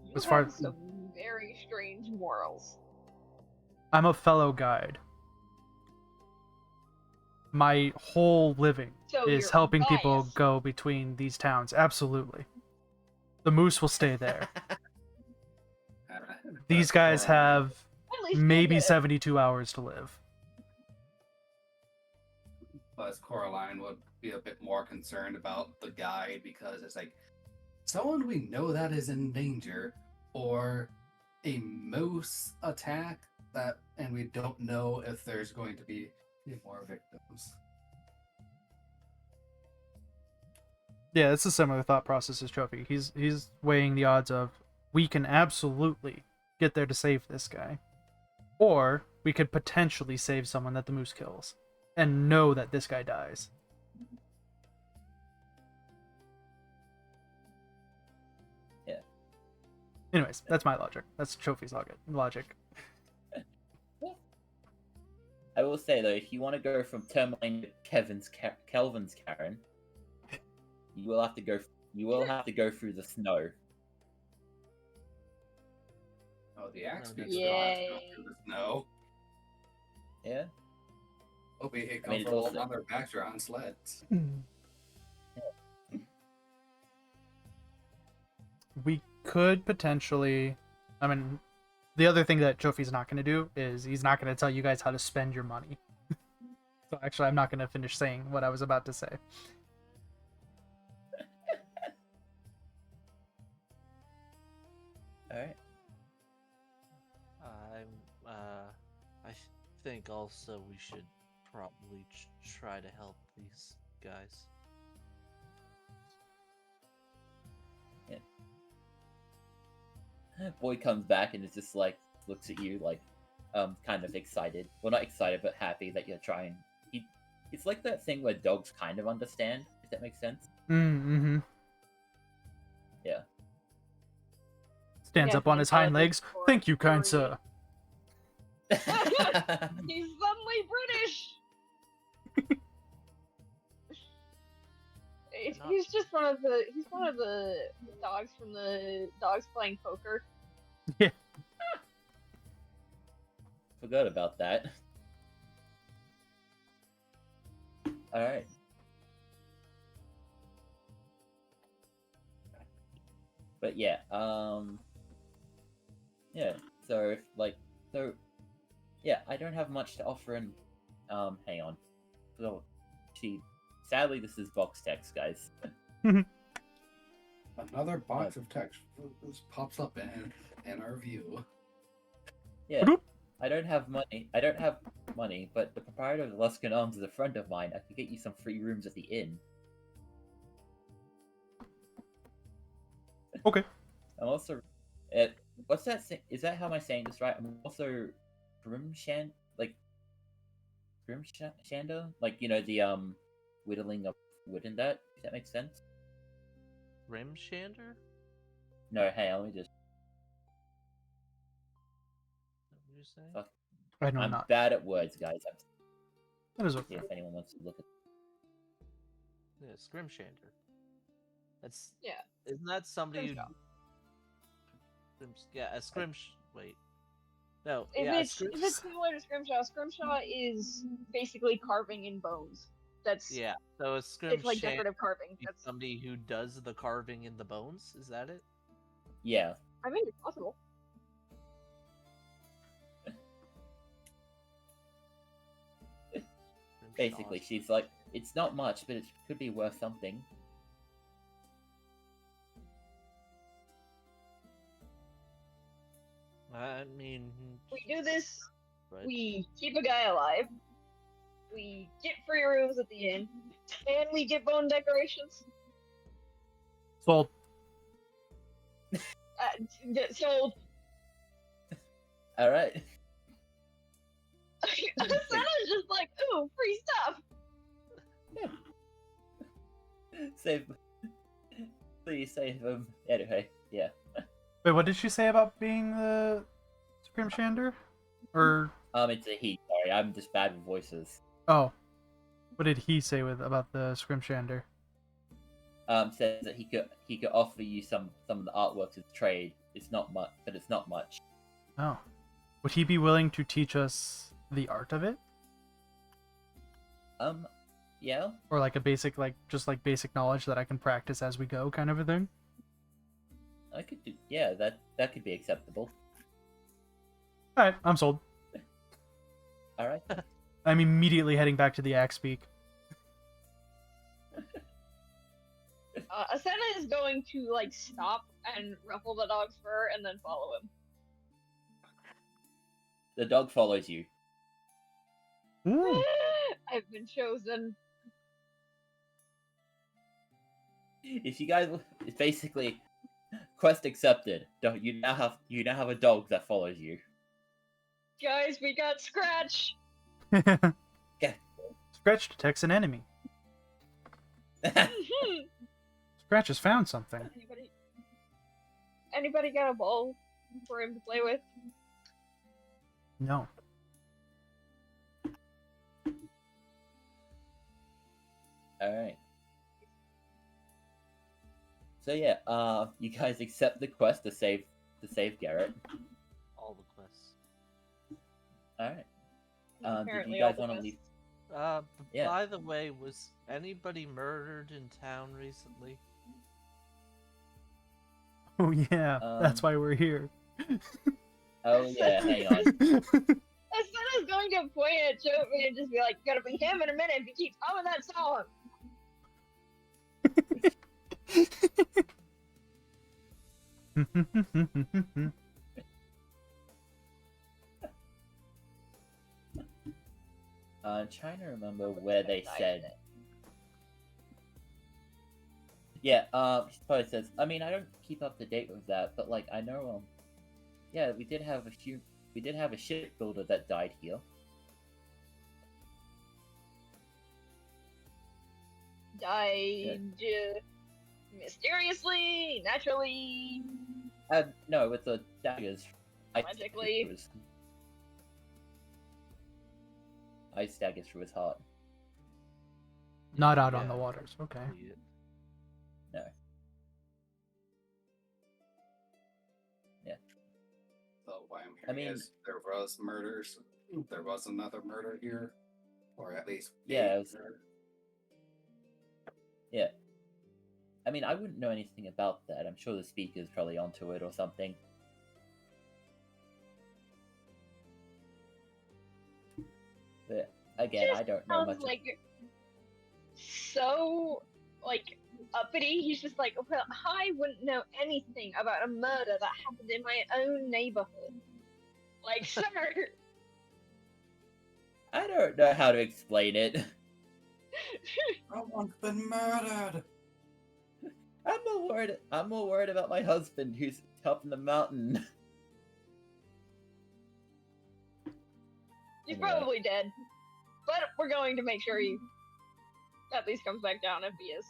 You As far have as- some very strange morals. I'm a fellow guide. My whole living So is you're helping people biased. go between these towns. Absolutely. The moose will stay there. These guys have At least maybe you did. 72 hours to live. Plus, Coraline would be a bit more concerned about the guide because it's like someone we know that is in danger, or a moose attack that, and we don't know if there's going to be more victims. Yeah, it's a similar thought process as Trophy. He's weighing the odds of we can absolutely get there to save this guy, or we could potentially save someone that the moose kills, and know that this guy dies. Yeah. Anyways, that's my logic. That's Trophy's logic. I will say though, if you want to go from Tourmaline to Kelvin's Karen, you will have to go. You will have to go through the snow. Oh, the axe No, people that's- don't have to go through the snow. Yeah. Hope we hit I mean, it's comfortable also- on their backs or on sleds. We could potentially. I mean, the other thing that Trophy's not going to do is he's not going to tell you guys how to spend your money. So actually, I'm not going to finish saying what I was about to say. All right. I think also we should probably try to help these guys. Boy comes back and is just like looks at you like, kind of excited. Well, not excited, but happy that you're trying. It's like that thing where dogs kind of understand. If that makes sense. Mm-hmm. Yeah. Stands Yeah, up on his hind legs. Thank you, kind sir. He's suddenly British. He's just one of the dogs from the dogs playing poker. Forgot about that. All right. But yeah, yeah. So if yeah, I don't have much to offer. And hang on. So, sadly, this is box text, guys. Another box of text pops up in our view. Yeah, I don't have money. I don't have money, but the proprietor of the Luskan Arms is a friend of mine. I could get you some free rooms at the inn. Okay. I'm also, what's that? Is that how am I saying this right? I'm also Grimshan, like Grimshanda, like the whittling of wood in that. Does that make sense? Rimshander? No, hey, let me just. What were you saying? Fuck. I know I'm not. bad at words, guys. That is See okay. if anyone wants to look at. Yeah, Scrimshander. That's Yeah. Isn't that somebody Scrimshaw. Yeah, a Scrimsh. Wait. No. If yeah, it's similar to Scrimshaw is basically carving in bones. That's Yeah. So a Scrimshander it's like decorative carving. is That's somebody who does the carving in the bones. Is that it? Yeah. I mean it's possible. Basically, she's like, it's not much, but it could be worth something. I mean, We do this, right. we keep a guy alive, we get free rooms at the inn, and we get bone decorations. Sold. Sold. All right. Santa's just like, ooh, free stuff. Save. Please save him. Anyway, yeah. Wait, what did she say about being the Scrimshander? Or It's a he. Sorry, I'm just bad with voices. oh, what did he say about the Scrimshander? Says that he could offer you some of the artworks as trade. It's not much, but it's not much. Oh, would he be willing to teach us the art of it, Yeah. or like a basic, just basic knowledge that I can practice as we go, kind of a thing? I could do. Yeah, that could be acceptable. All right, I'm sold. All right. I'm immediately heading back to the Axe Peak. Asana is going to like stop and ruffle the dog's fur and then follow him. The dog follows you. Ooh. I've been chosen. If you guys, it's basically quest accepted. You now have a dog that follows you. Guys, we got Scratch. Yeah. Scratch detects an enemy. Scratch has found something. Anybody got a ball for him to play with? No. All right. So yeah, you guys accept the quest to save Garrett. All the quests. All right. Did Apparently you guys all the want to best. leave? Yeah. Yeah. By the way, was anybody murdered in town recently? Oh yeah, that's why we're here. Oh yeah, hang on. Asana's going to point at Jovi and just be like, "Gotta be him in a minute if he keeps humming that song." I'm trying to remember where they said. Yeah, she probably says. I mean, I don't keep up to date with that, but like I know, yeah, we did have a shipbuilder that died here. Died mysteriously, naturally. No, with the daggers. Magically. Ice daggers through his heart. Not out on Yeah. the waters. Okay. No. Yeah. So why I'm I hearing mean- is there was murders. There was another murder here, or at least Yeah, a it was- murder. Yeah. I mean, I wouldn't know anything about that. I'm sure the speaker's probably onto it or something. But again, I don't know much. Sounds like so like uppity. He's just like, well, I wouldn't know anything about a murder that happened in my own neighborhood. Like, sir. I don't know how to explain it. Someone's been murdered. I'm more worried about my husband who's up in the mountain. He's Anyway. probably dead. But we're going to make sure he at least comes back down if he is.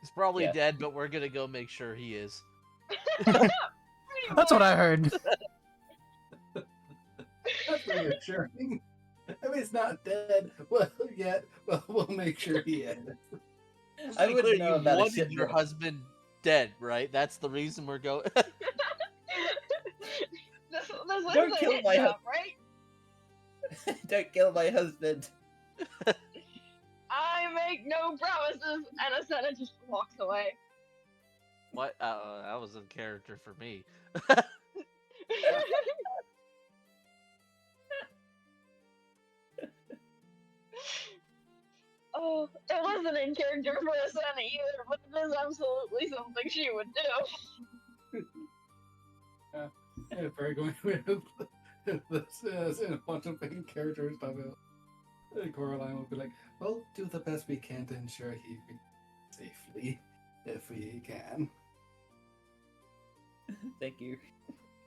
He's probably Yeah. dead, but we're gonna go make sure he is. That's what I heard. That's reassuring. I mean, he's not dead well yet, but we'll make sure he is. Just I to be wouldn't clear, know you about a wanted shit your more. husband dead, right? That's the reason we're going. This was Don't a kill hit my job, right? Don't kill my husband. I make no promises, and Asena just walks away. What? That was in character for me. Oh, it wasn't in character for Asena either, but it is absolutely something she would do. Yeah, very going with this in a bunch of main characters. Coraline will be like, "We'll do the best we can to ensure he be safely, if we can. Thank you.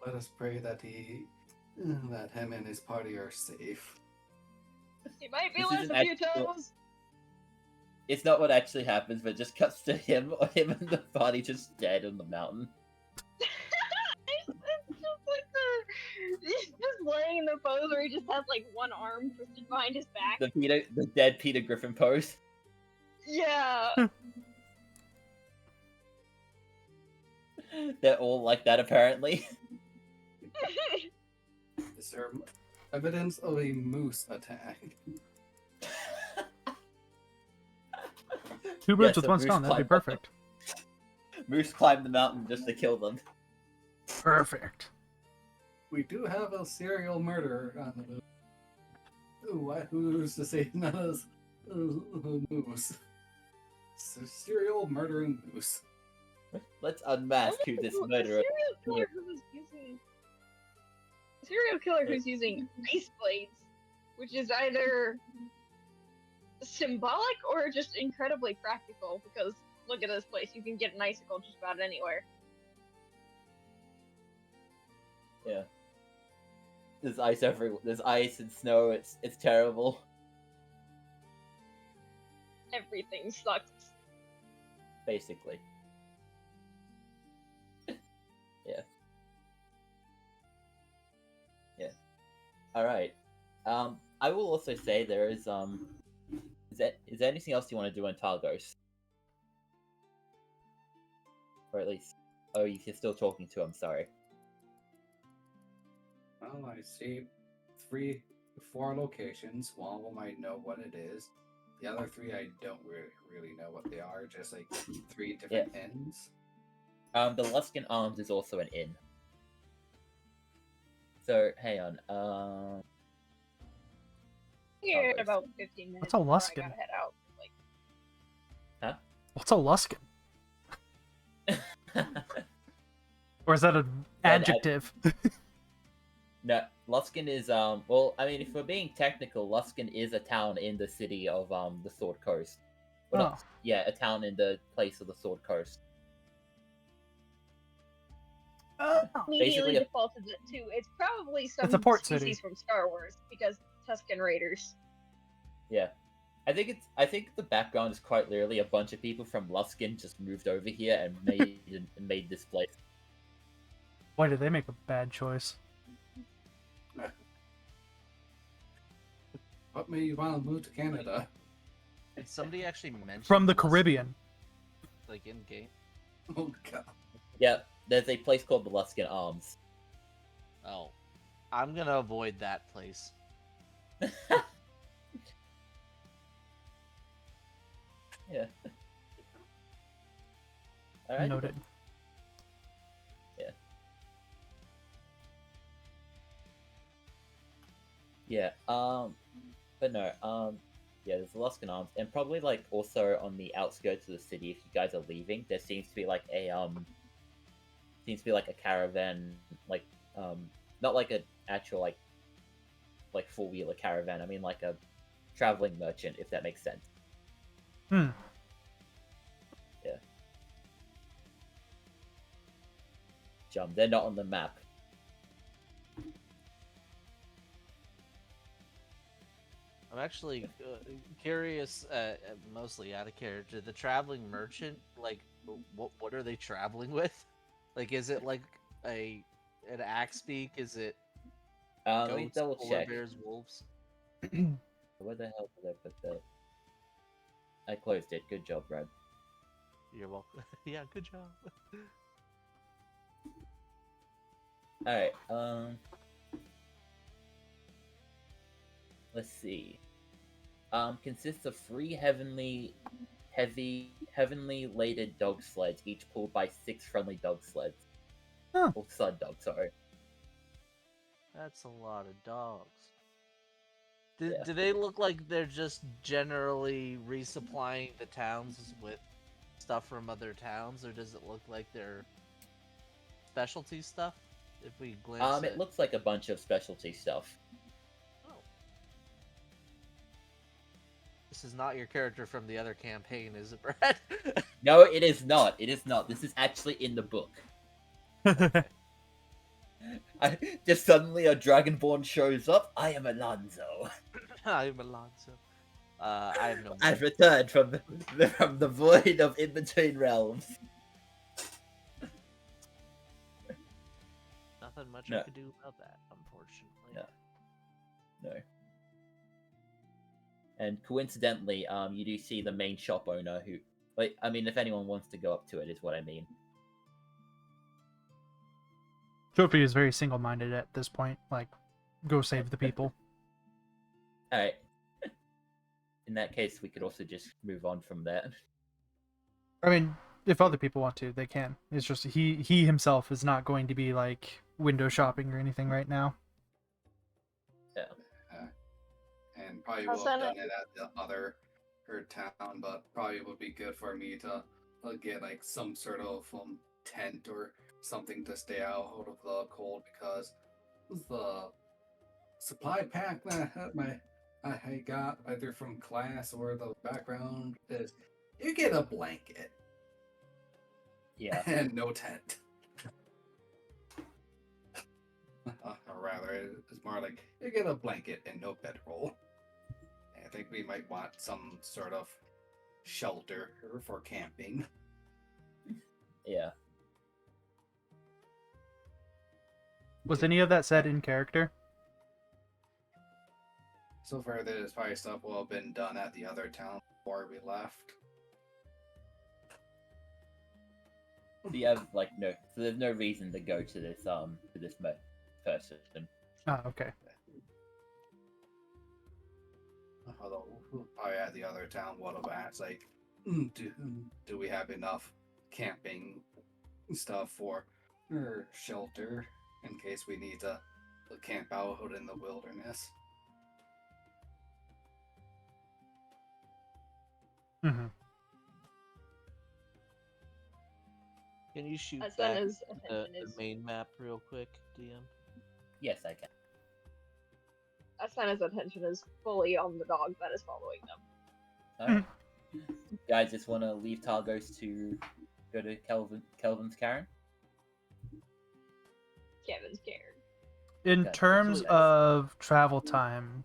Let us pray that that him and his party are safe." He might be This lost isn't a few actual- toes. It's not what actually happens, but it just cuts to him and the body just dead on the mountain. It's just like he's just laying in the pose where he just has like one arm twisted behind his back. The dead Peter Griffin pose. Yeah. They're all like that apparently. Is there evidence of a moose attack? Two birds Yes, with a one moose stone. That'd be climbed- perfect. Moose climbed the mountain just to kill them. Perfect. We do have a serial murderer on the loose. Who's to say none of moose? It's a serial murdering moose. Let's unmask who this murderer. Serial killer who's using ice blades, which is either symbolic or just incredibly practical, because look at this place, you can get an icicle just about anywhere. Yeah. There's ice everywhere. There's ice and snow. It's terrible. Everything sucks. Basically. Yeah. Yeah. Alright. I will also say there is is there anything else you want to do on Targos? Or at least you're still talking to him, sorry. Well, I see 4 locations. One of them I know what it is. The other 3 I don't really know what they are. Just like 3 different ends. The Luskin Arms is also an inn. So hang on. Here in Targos. about 15 minutes. What's a before I Luskin? gotta head out. Like, What's a Luskin? Or is that an adjective? No, Luskin is well, I mean, if we're being technical, Luskin is a town in the city of the Sword Coast. Well, not- yeah, a town in the place of the Sword Coast. immediately Basically a- defaulted it to it's probably some It's a port species city. from Star Wars because Tusken Raiders. Yeah, I think the background is quite literally a bunch of people from Luskin just moved over here and made this place. Why did they make a bad choice? What made you want to move to Canada? Did somebody actually mention From the Luskin, Caribbean. like in game? Oh god. Yeah, there's a place called the Luskin Arms. Oh, I'm gonna avoid that place. Yeah. All right. Noted. Yeah. But no. Yeah. There's Alaskan Arms, and probably like also on the outskirts of the city. If you guys are leaving, there seems to be like a caravan, like not like an actual like 4-wheeler caravan. I mean like a traveling merchant, if that makes sense. Hmm. Yeah. They're not on the map. I'm actually curious, mostly out of character. The traveling merchant, like, what are they traveling with? Like, is it like an axe beak? Is it Let me goats, double polar check. bears, wolves? Where the hell did I put that? I closed it. Good job, Brad. You're welcome. Yeah, good job. Alright, let's see. Consists of 3 heavily laded dog sleds, each pulled by 6 friendly dog sleds. Huh. Or sled dogs, sorry. That's a lot of dogs. Yeah. Do they look like they're just generally resupplying the towns with stuff from other towns, or does it look like they're specialty stuff? If we glance It looks like a bunch of specialty stuff. Oh. This is not your character from the other campaign, is it, Brad? No, it is not. It is not. This is actually in the book. Just suddenly a Dragonborn shows up. I am Alonso. I'm Alonso. I have no money. I've returned from the void of in between realms. Nothing much No. I could do about that, unfortunately. No. No. And coincidentally, you do see the main shop owner who, like, I mean, if anyone wants to go up to it, is what I mean. Trophy is very single-minded at this point. Like, go save the people. All right. In that case, we could also just move on from that. I mean, if other people want to, they can. It's just he himself is not going to be like window shopping or anything right now. And probably I'll will have send done it at the other town, but probably would be good for me to get like some sort of tent or something to stay out of the cold, because the supply pack that I got either from class or the background is you get a blanket Yeah. and no tent. Or rather, it's more like you get a blanket and no bedroll. I think we might want some sort of shelter for camping. Yeah. Was any of that said in character? So far, there's probably stuff will have been done at the other town before we left. So you have like no. So there's no reason to go to this person. Oh, okay. Although probably at the other town would have asked, like, do we have enough camping stuff for shelter in case we need to camp out in the wilderness? Mm-hmm. Can you shoot As back soon as the attention is main map real quick, DM? Yes, I can. Asana's attention is fully on the dog that is following them. Alright. Guys, just want to leave Targos to go to Kelvin's Karen? Kevin's scared. In Okay. terms Sweet. of travel time,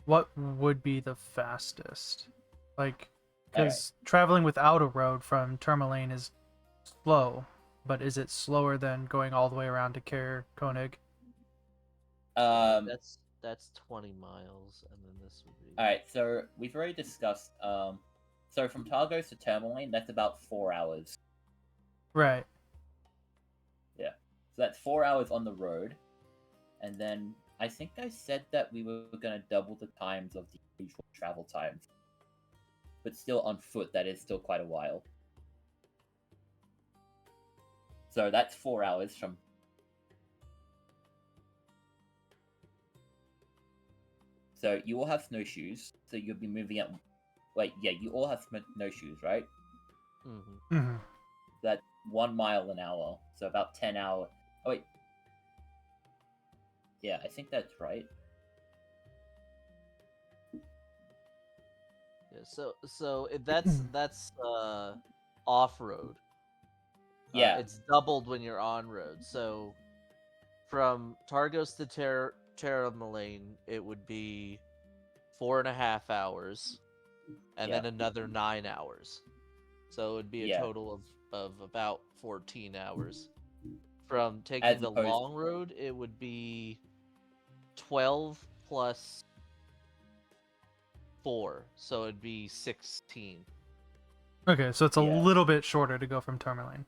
what would be the fastest? Like, because traveling without a road from Tourmaline is slow, but is it slower than going all the way around to Caer Koenig? That's 20 miles, and then this would be. Alright, so we've already discussed, so from Targos to Tourmaline, that's about 4 hours. Right. Yeah. So that's 4 hours on the road. And then I think I said that we were going to double the times of the usual travel times. But still on foot, that is still quite a while. So that's 4 hours from. So you all have snowshoes. So you'll be moving at. Wait, yeah, you all have snowshoes, right? Mm-hmm. Mhm. That's 1 mile an hour. So about 10 hours. Oh wait. Yeah, I think that's right. Yeah, so that's off road. Yeah. It's doubled when you're on road. So from Targos to Terra Malane, it would be 4.5 hours, and Yeah. then another 9 hours. So it would be a Yeah. total of about 14 hours. From taking As the opposed- long road, it would be 12 plus 4, so it'd be 16. Okay, so it's a Yeah. little bit shorter to go from Tourmaline.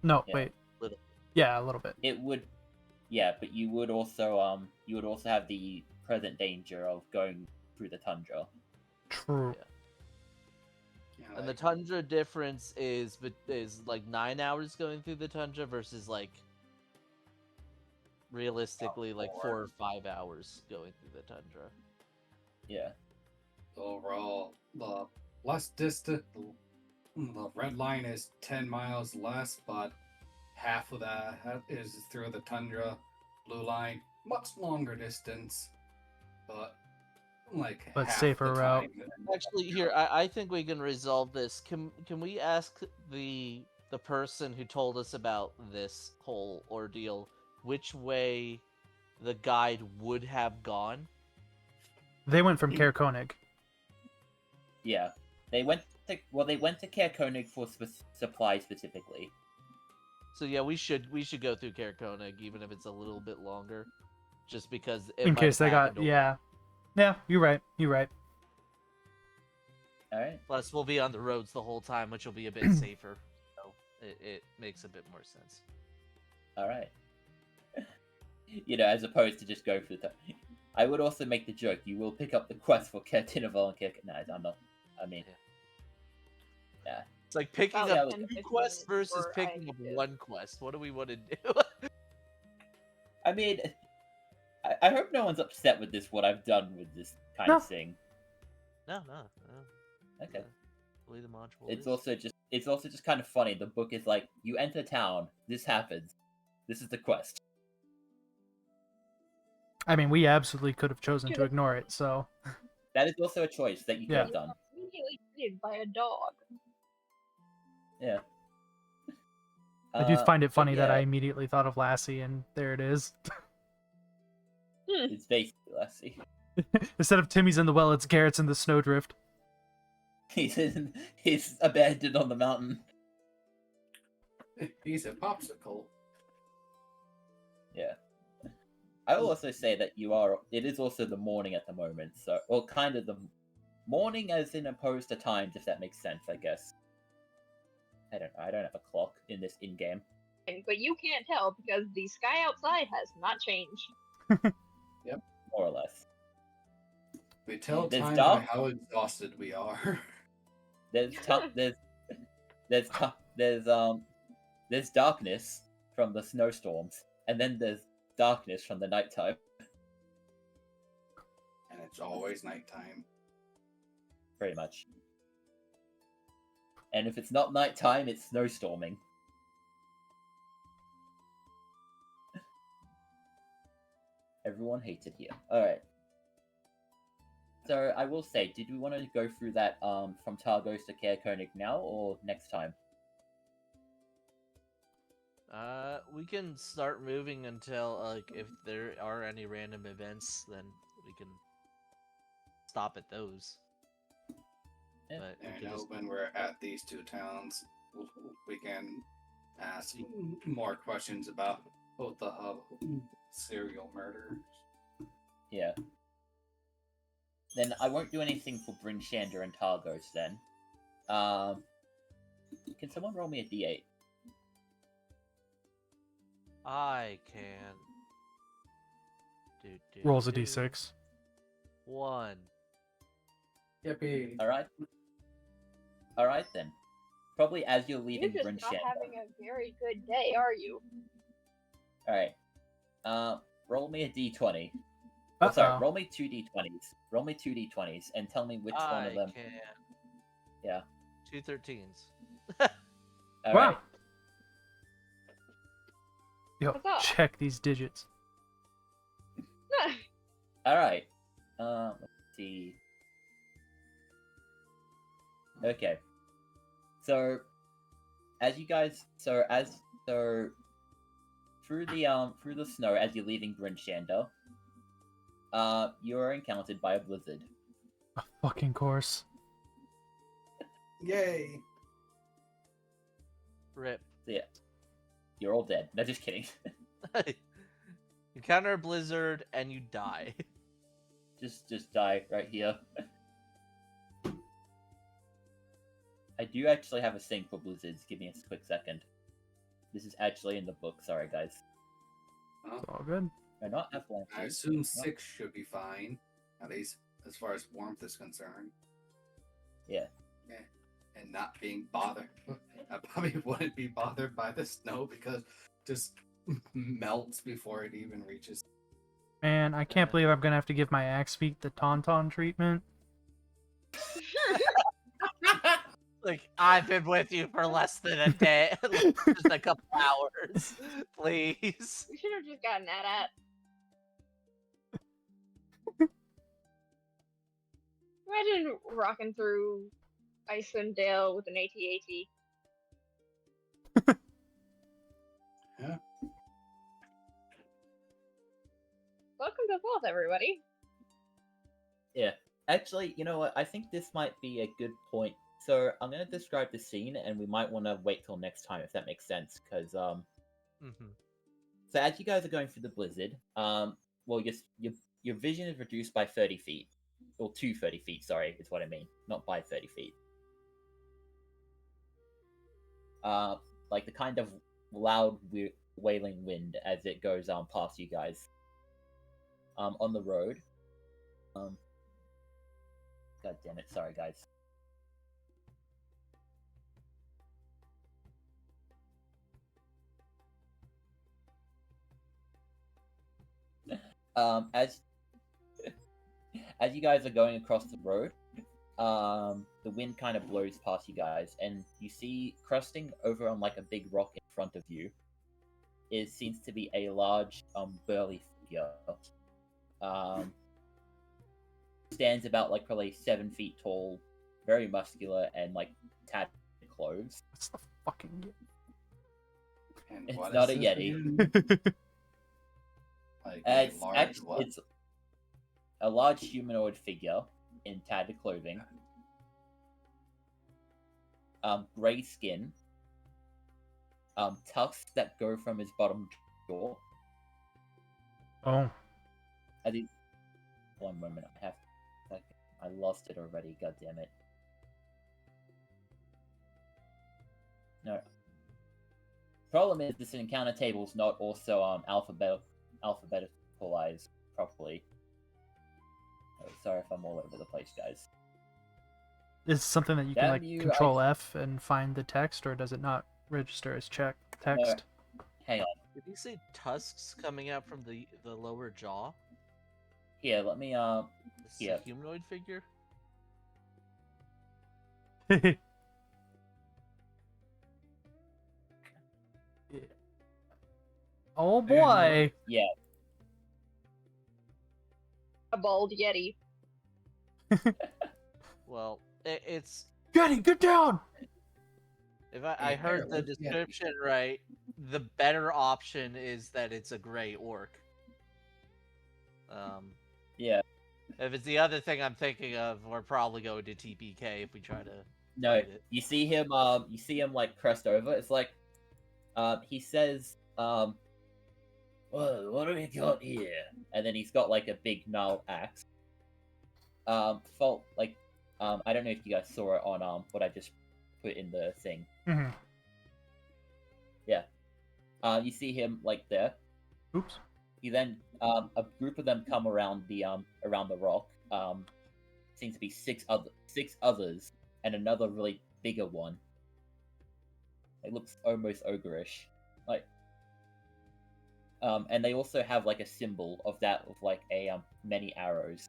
No, Yeah. wait. Little. Yeah, a little bit. It would, yeah, but you would also have the present danger of going through the tundra. True. Yeah. Yeah, And the like, tundra difference is like 9 hours going through the tundra versus like realistically like 4 or 5 hours going through the tundra. Yeah. overall, the less distant, the red line is 10 miles less, but half of that is through the tundra. Blue line, much longer distance, but like But half safer the route. time. Actually, here I think we can resolve this. Can we ask the person who told us about this whole ordeal which way the guide would have gone? They went from Caer Koenig. Yeah. They went to Caer Koenig for supplies specifically. So yeah, we should go through Caer Koenig even if it's a little bit longer, just because it In might case have they got... happened to- Yeah. Yeah, you're right. You're right. All right. Plus, we'll be on the roads the whole time, which will be a bit safer. So it makes a bit more sense. All right. As opposed to just going through the. I would also make the joke. You will pick up the quest for Caer Tinaval and Caer. No, I'm not. I mean, It's like picking About up 10, 2 15 quests versus before picking up I do. 1 quest. What do we want to do? I mean, I hope no one's upset with this. What I've done with this kind No. of thing. No. Okay. Believe the module It's is- also just kind of funny. The book is like, you enter town, this happens, this is the quest. I mean, we absolutely could have chosen to Sure. ignore it, so... That is also a choice that you could Yeah. have done. Immediately greeted by a dog. Yeah. I do find it but funny that I yeah, immediately thought of Lassie, and there it is. it's basically Lassie. Instead of Timmy's in the well, it's Garrett's in the snowdrift. He's abandoned on the mountain. He's a popsicle. Yeah. I will also say that it is also the morning at the moment, so, well, kind of the morning as in opposed to times, if that makes sense, I guess. I don't know, I don't have a clock in this in-game. But you can't tell because the sky outside has not changed. More or less. We tell There's time dark- by how exhausted we are. There's there's darkness from the snowstorms, and then there's darkness from the nighttime. And it's always nighttime. Pretty much. And if it's not nighttime, it's snowstorming. Everyone hates it here. Alright. So I will say, did we want to go through that from Targos to Caer Koenig now or next time? We can start moving until like if there are any random events, then we can stop at those. Yeah. But we And I can know just- when we're at these two towns, we can ask more questions about both the serial murders. Yeah. Then I won't do anything for Bryn Shander and Targos then. Can someone roll me a d8? I can. Rolls a d6. 1. Yippee. Alright. Alright then. probably as you're You're leaving just Bryn not Shanda. having a very good day, are you? Alright. Roll me a d20. Oh, sorry, Uh-oh. roll me 2d20s. Roll me 2d20s and tell me which one of I them. can. Yeah. 2 13s. Alright. Wow. Yo, What's up? check these digits. Alright. Let's see. Okay. So, as you guys, through the snow as you're leaving Bryn Shanda, you're encountered by a blizzard. A fucking course. Yay! Rip. So yeah, you're all dead. No, just kidding. You counter a blizzard and you die. just die right here. I do actually have a thing for blizzards. Give me a quick second. This is actually in the book. Sorry, guys. It's all good. No, not I avalanches. assume No. 6 should be fine, at least as far as warmth is concerned. Yeah. And not being bothered. I probably wouldn't be bothered by the snow because just melts before it even reaches. Man, I can't believe I'm gonna have to give my axe feet the tauntaun treatment. Like, I've been with you for less than a day. Just a couple hours. Please. We should have just gotten that at. Imagine rocking through Icewind Dale with an AT-AT. Yeah. Welcome to Vault, everybody. Yeah. Actually, you know what? I think this might be a good point. So I'm gonna describe the scene, and we might want to wait till next time if that makes sense. Because Mm-hmm. so as you guys are going through the blizzard, well, your vision is reduced by 30 feet, or to 30 feet. Sorry, is what I mean, not by 30 feet. Like the kind of loud wailing wind as it goes past you guys. On the road. God damn it! Sorry, guys. As you guys are going across the road, the wind kind of blows past you guys, and you see crusting over on like a big rock in front of you. It seems to be a large, burly figure. Stands about like probably 7 feet tall, very muscular, and like tattered clothes. What's the fucking? And It's what not is a this Yeti. again? Like a large what? It's a large humanoid figure in tattered clothing, gray skin, tusks that go from his bottom jaw. Oh, I think. One moment, I lost it already. God damn it! No. Problem is, this encounter table is not also alphabeticalized properly. Oh, sorry if I'm all over the place, guys. is it something that you can Damn like you, Control F and find the text, or does it not register as text? Hang on. Did you say tusks coming out from the lower jaw? Here, let me This is Yeah. a humanoid figure? Oh boy! Yeah. A bald Yeti. Well, it's... Yeti, get down! If I Hey, heard the Harold, yeah. description right, the better option is that it's a gray orc. Yeah. If it's the other thing I'm thinking of, we're probably going to TPK if we try to No, fight it. you see him like crest over. It's like, he says, well, what do we got here? And then he's got like a big gnarled axe. I don't know if you guys saw it on what I just put in the thing. Mhm. Yeah. You see him like there. Oops. He then a group of them come around the rock. Seems to be six others and another really bigger one. It looks almost ogreish. Like, and they also have like a symbol of that with like a many arrows.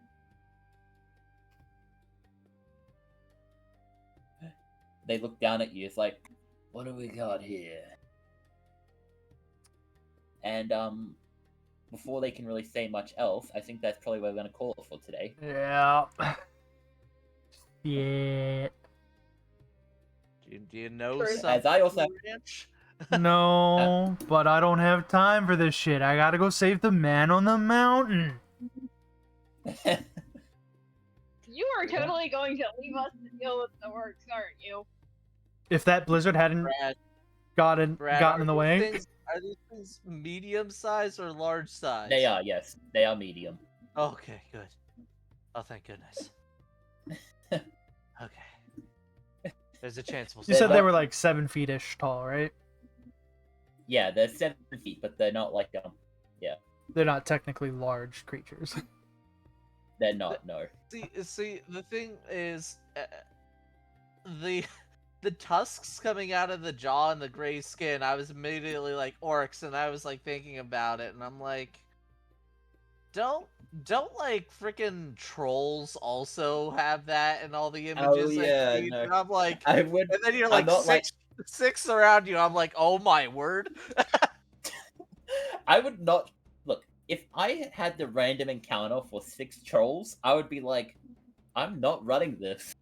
They look down at you. It's like, what do we got here? And before they can really say much else, I think that's probably what we're going to call it for today. Yeah. Yeah. Do you know Sure. something? As I also Ranch? No, but I don't have time for this shit. I gotta go save the man on the mountain. You are totally going to leave us to deal with the works, aren't you? If that blizzard hadn't Brad, gotten Brad, in the are way, these things, are these things medium size or large size? They are, yes. They are medium. Okay, good. Oh, thank goodness. Okay. There's a chance we'll you said survive. they were like 7 feet-ish tall, right? Yeah, they're 7 feet, but they're not like They're not technically large creatures. they're not. No. See, the thing is, the tusks coming out of the jaw and the gray skin. I was immediately like orcs, and I was like thinking about it, and I'm like, don't like freaking trolls also have that in all the images yeah, I've seen? no. And I'm like, I would. and then you're I'm like not six around you. I'm like, oh my word. I would not look if I had the random encounter for 6 trolls. I would be like, I'm not running this.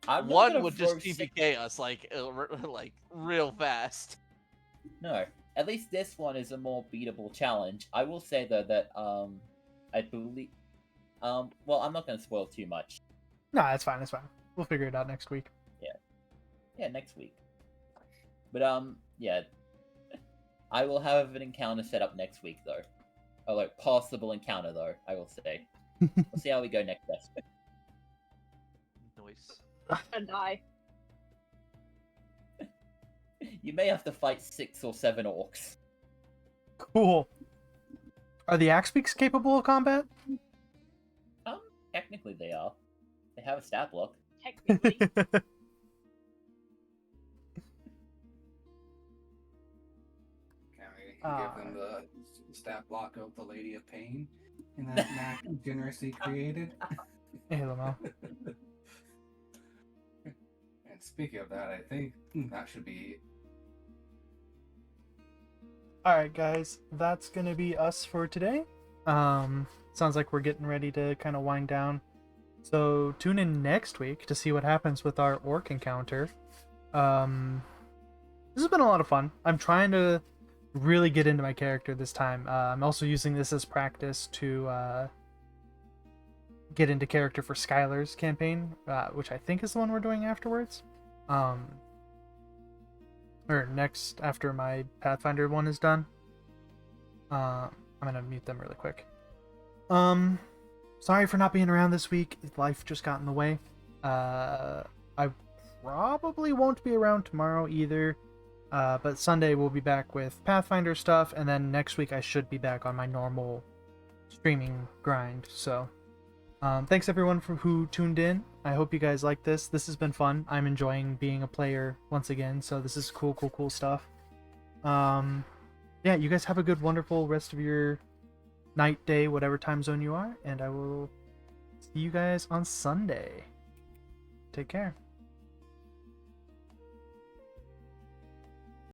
I'm not One gonna would just throw six- TPK us like real fast. No, at least this one is a more beatable challenge. I will say though that I believe well, I'm not gonna spoil too much. Nah, it's fine. It's fine. We'll figure it out next week. Yeah, next week. But yeah, I will have an encounter set up next week though. Oh, like possible encounter though. I will say. We'll see how we go next episode. Noise. And die. You may have to fight 6 or 7 orcs. Cool. Are the axe beaks capable of combat? Technically they are. They have a stat block. Technically. Can we give them the stat block of the Lady of Pain in that Mac generously created? Hey, Lamau. And speaking of that, I think that should be. Alright, guys. That's going to be us for today. Sounds like we're getting ready to kind of wind down. So tune in next week to see what happens with our orc encounter. This has been a lot of fun. I'm trying to really get into my character this time. I'm also using this as practice to get into character for Skylar's campaign, which I think is the one we're doing afterwards. Or next, after my Pathfinder one is done. I'm gonna mute them really quick. Sorry for not being around this week. Life just got in the way. I probably won't be around tomorrow either. But Sunday we'll be back with Pathfinder stuff, and then next week I should be back on my normal streaming grind. So, thanks everyone who tuned in. I hope you guys like this. This has been fun. I'm enjoying being a player once again. So this is cool stuff. Yeah, you guys have a good, wonderful rest of your night, day, whatever time zone you are, and I will see you guys on Sunday. Take care.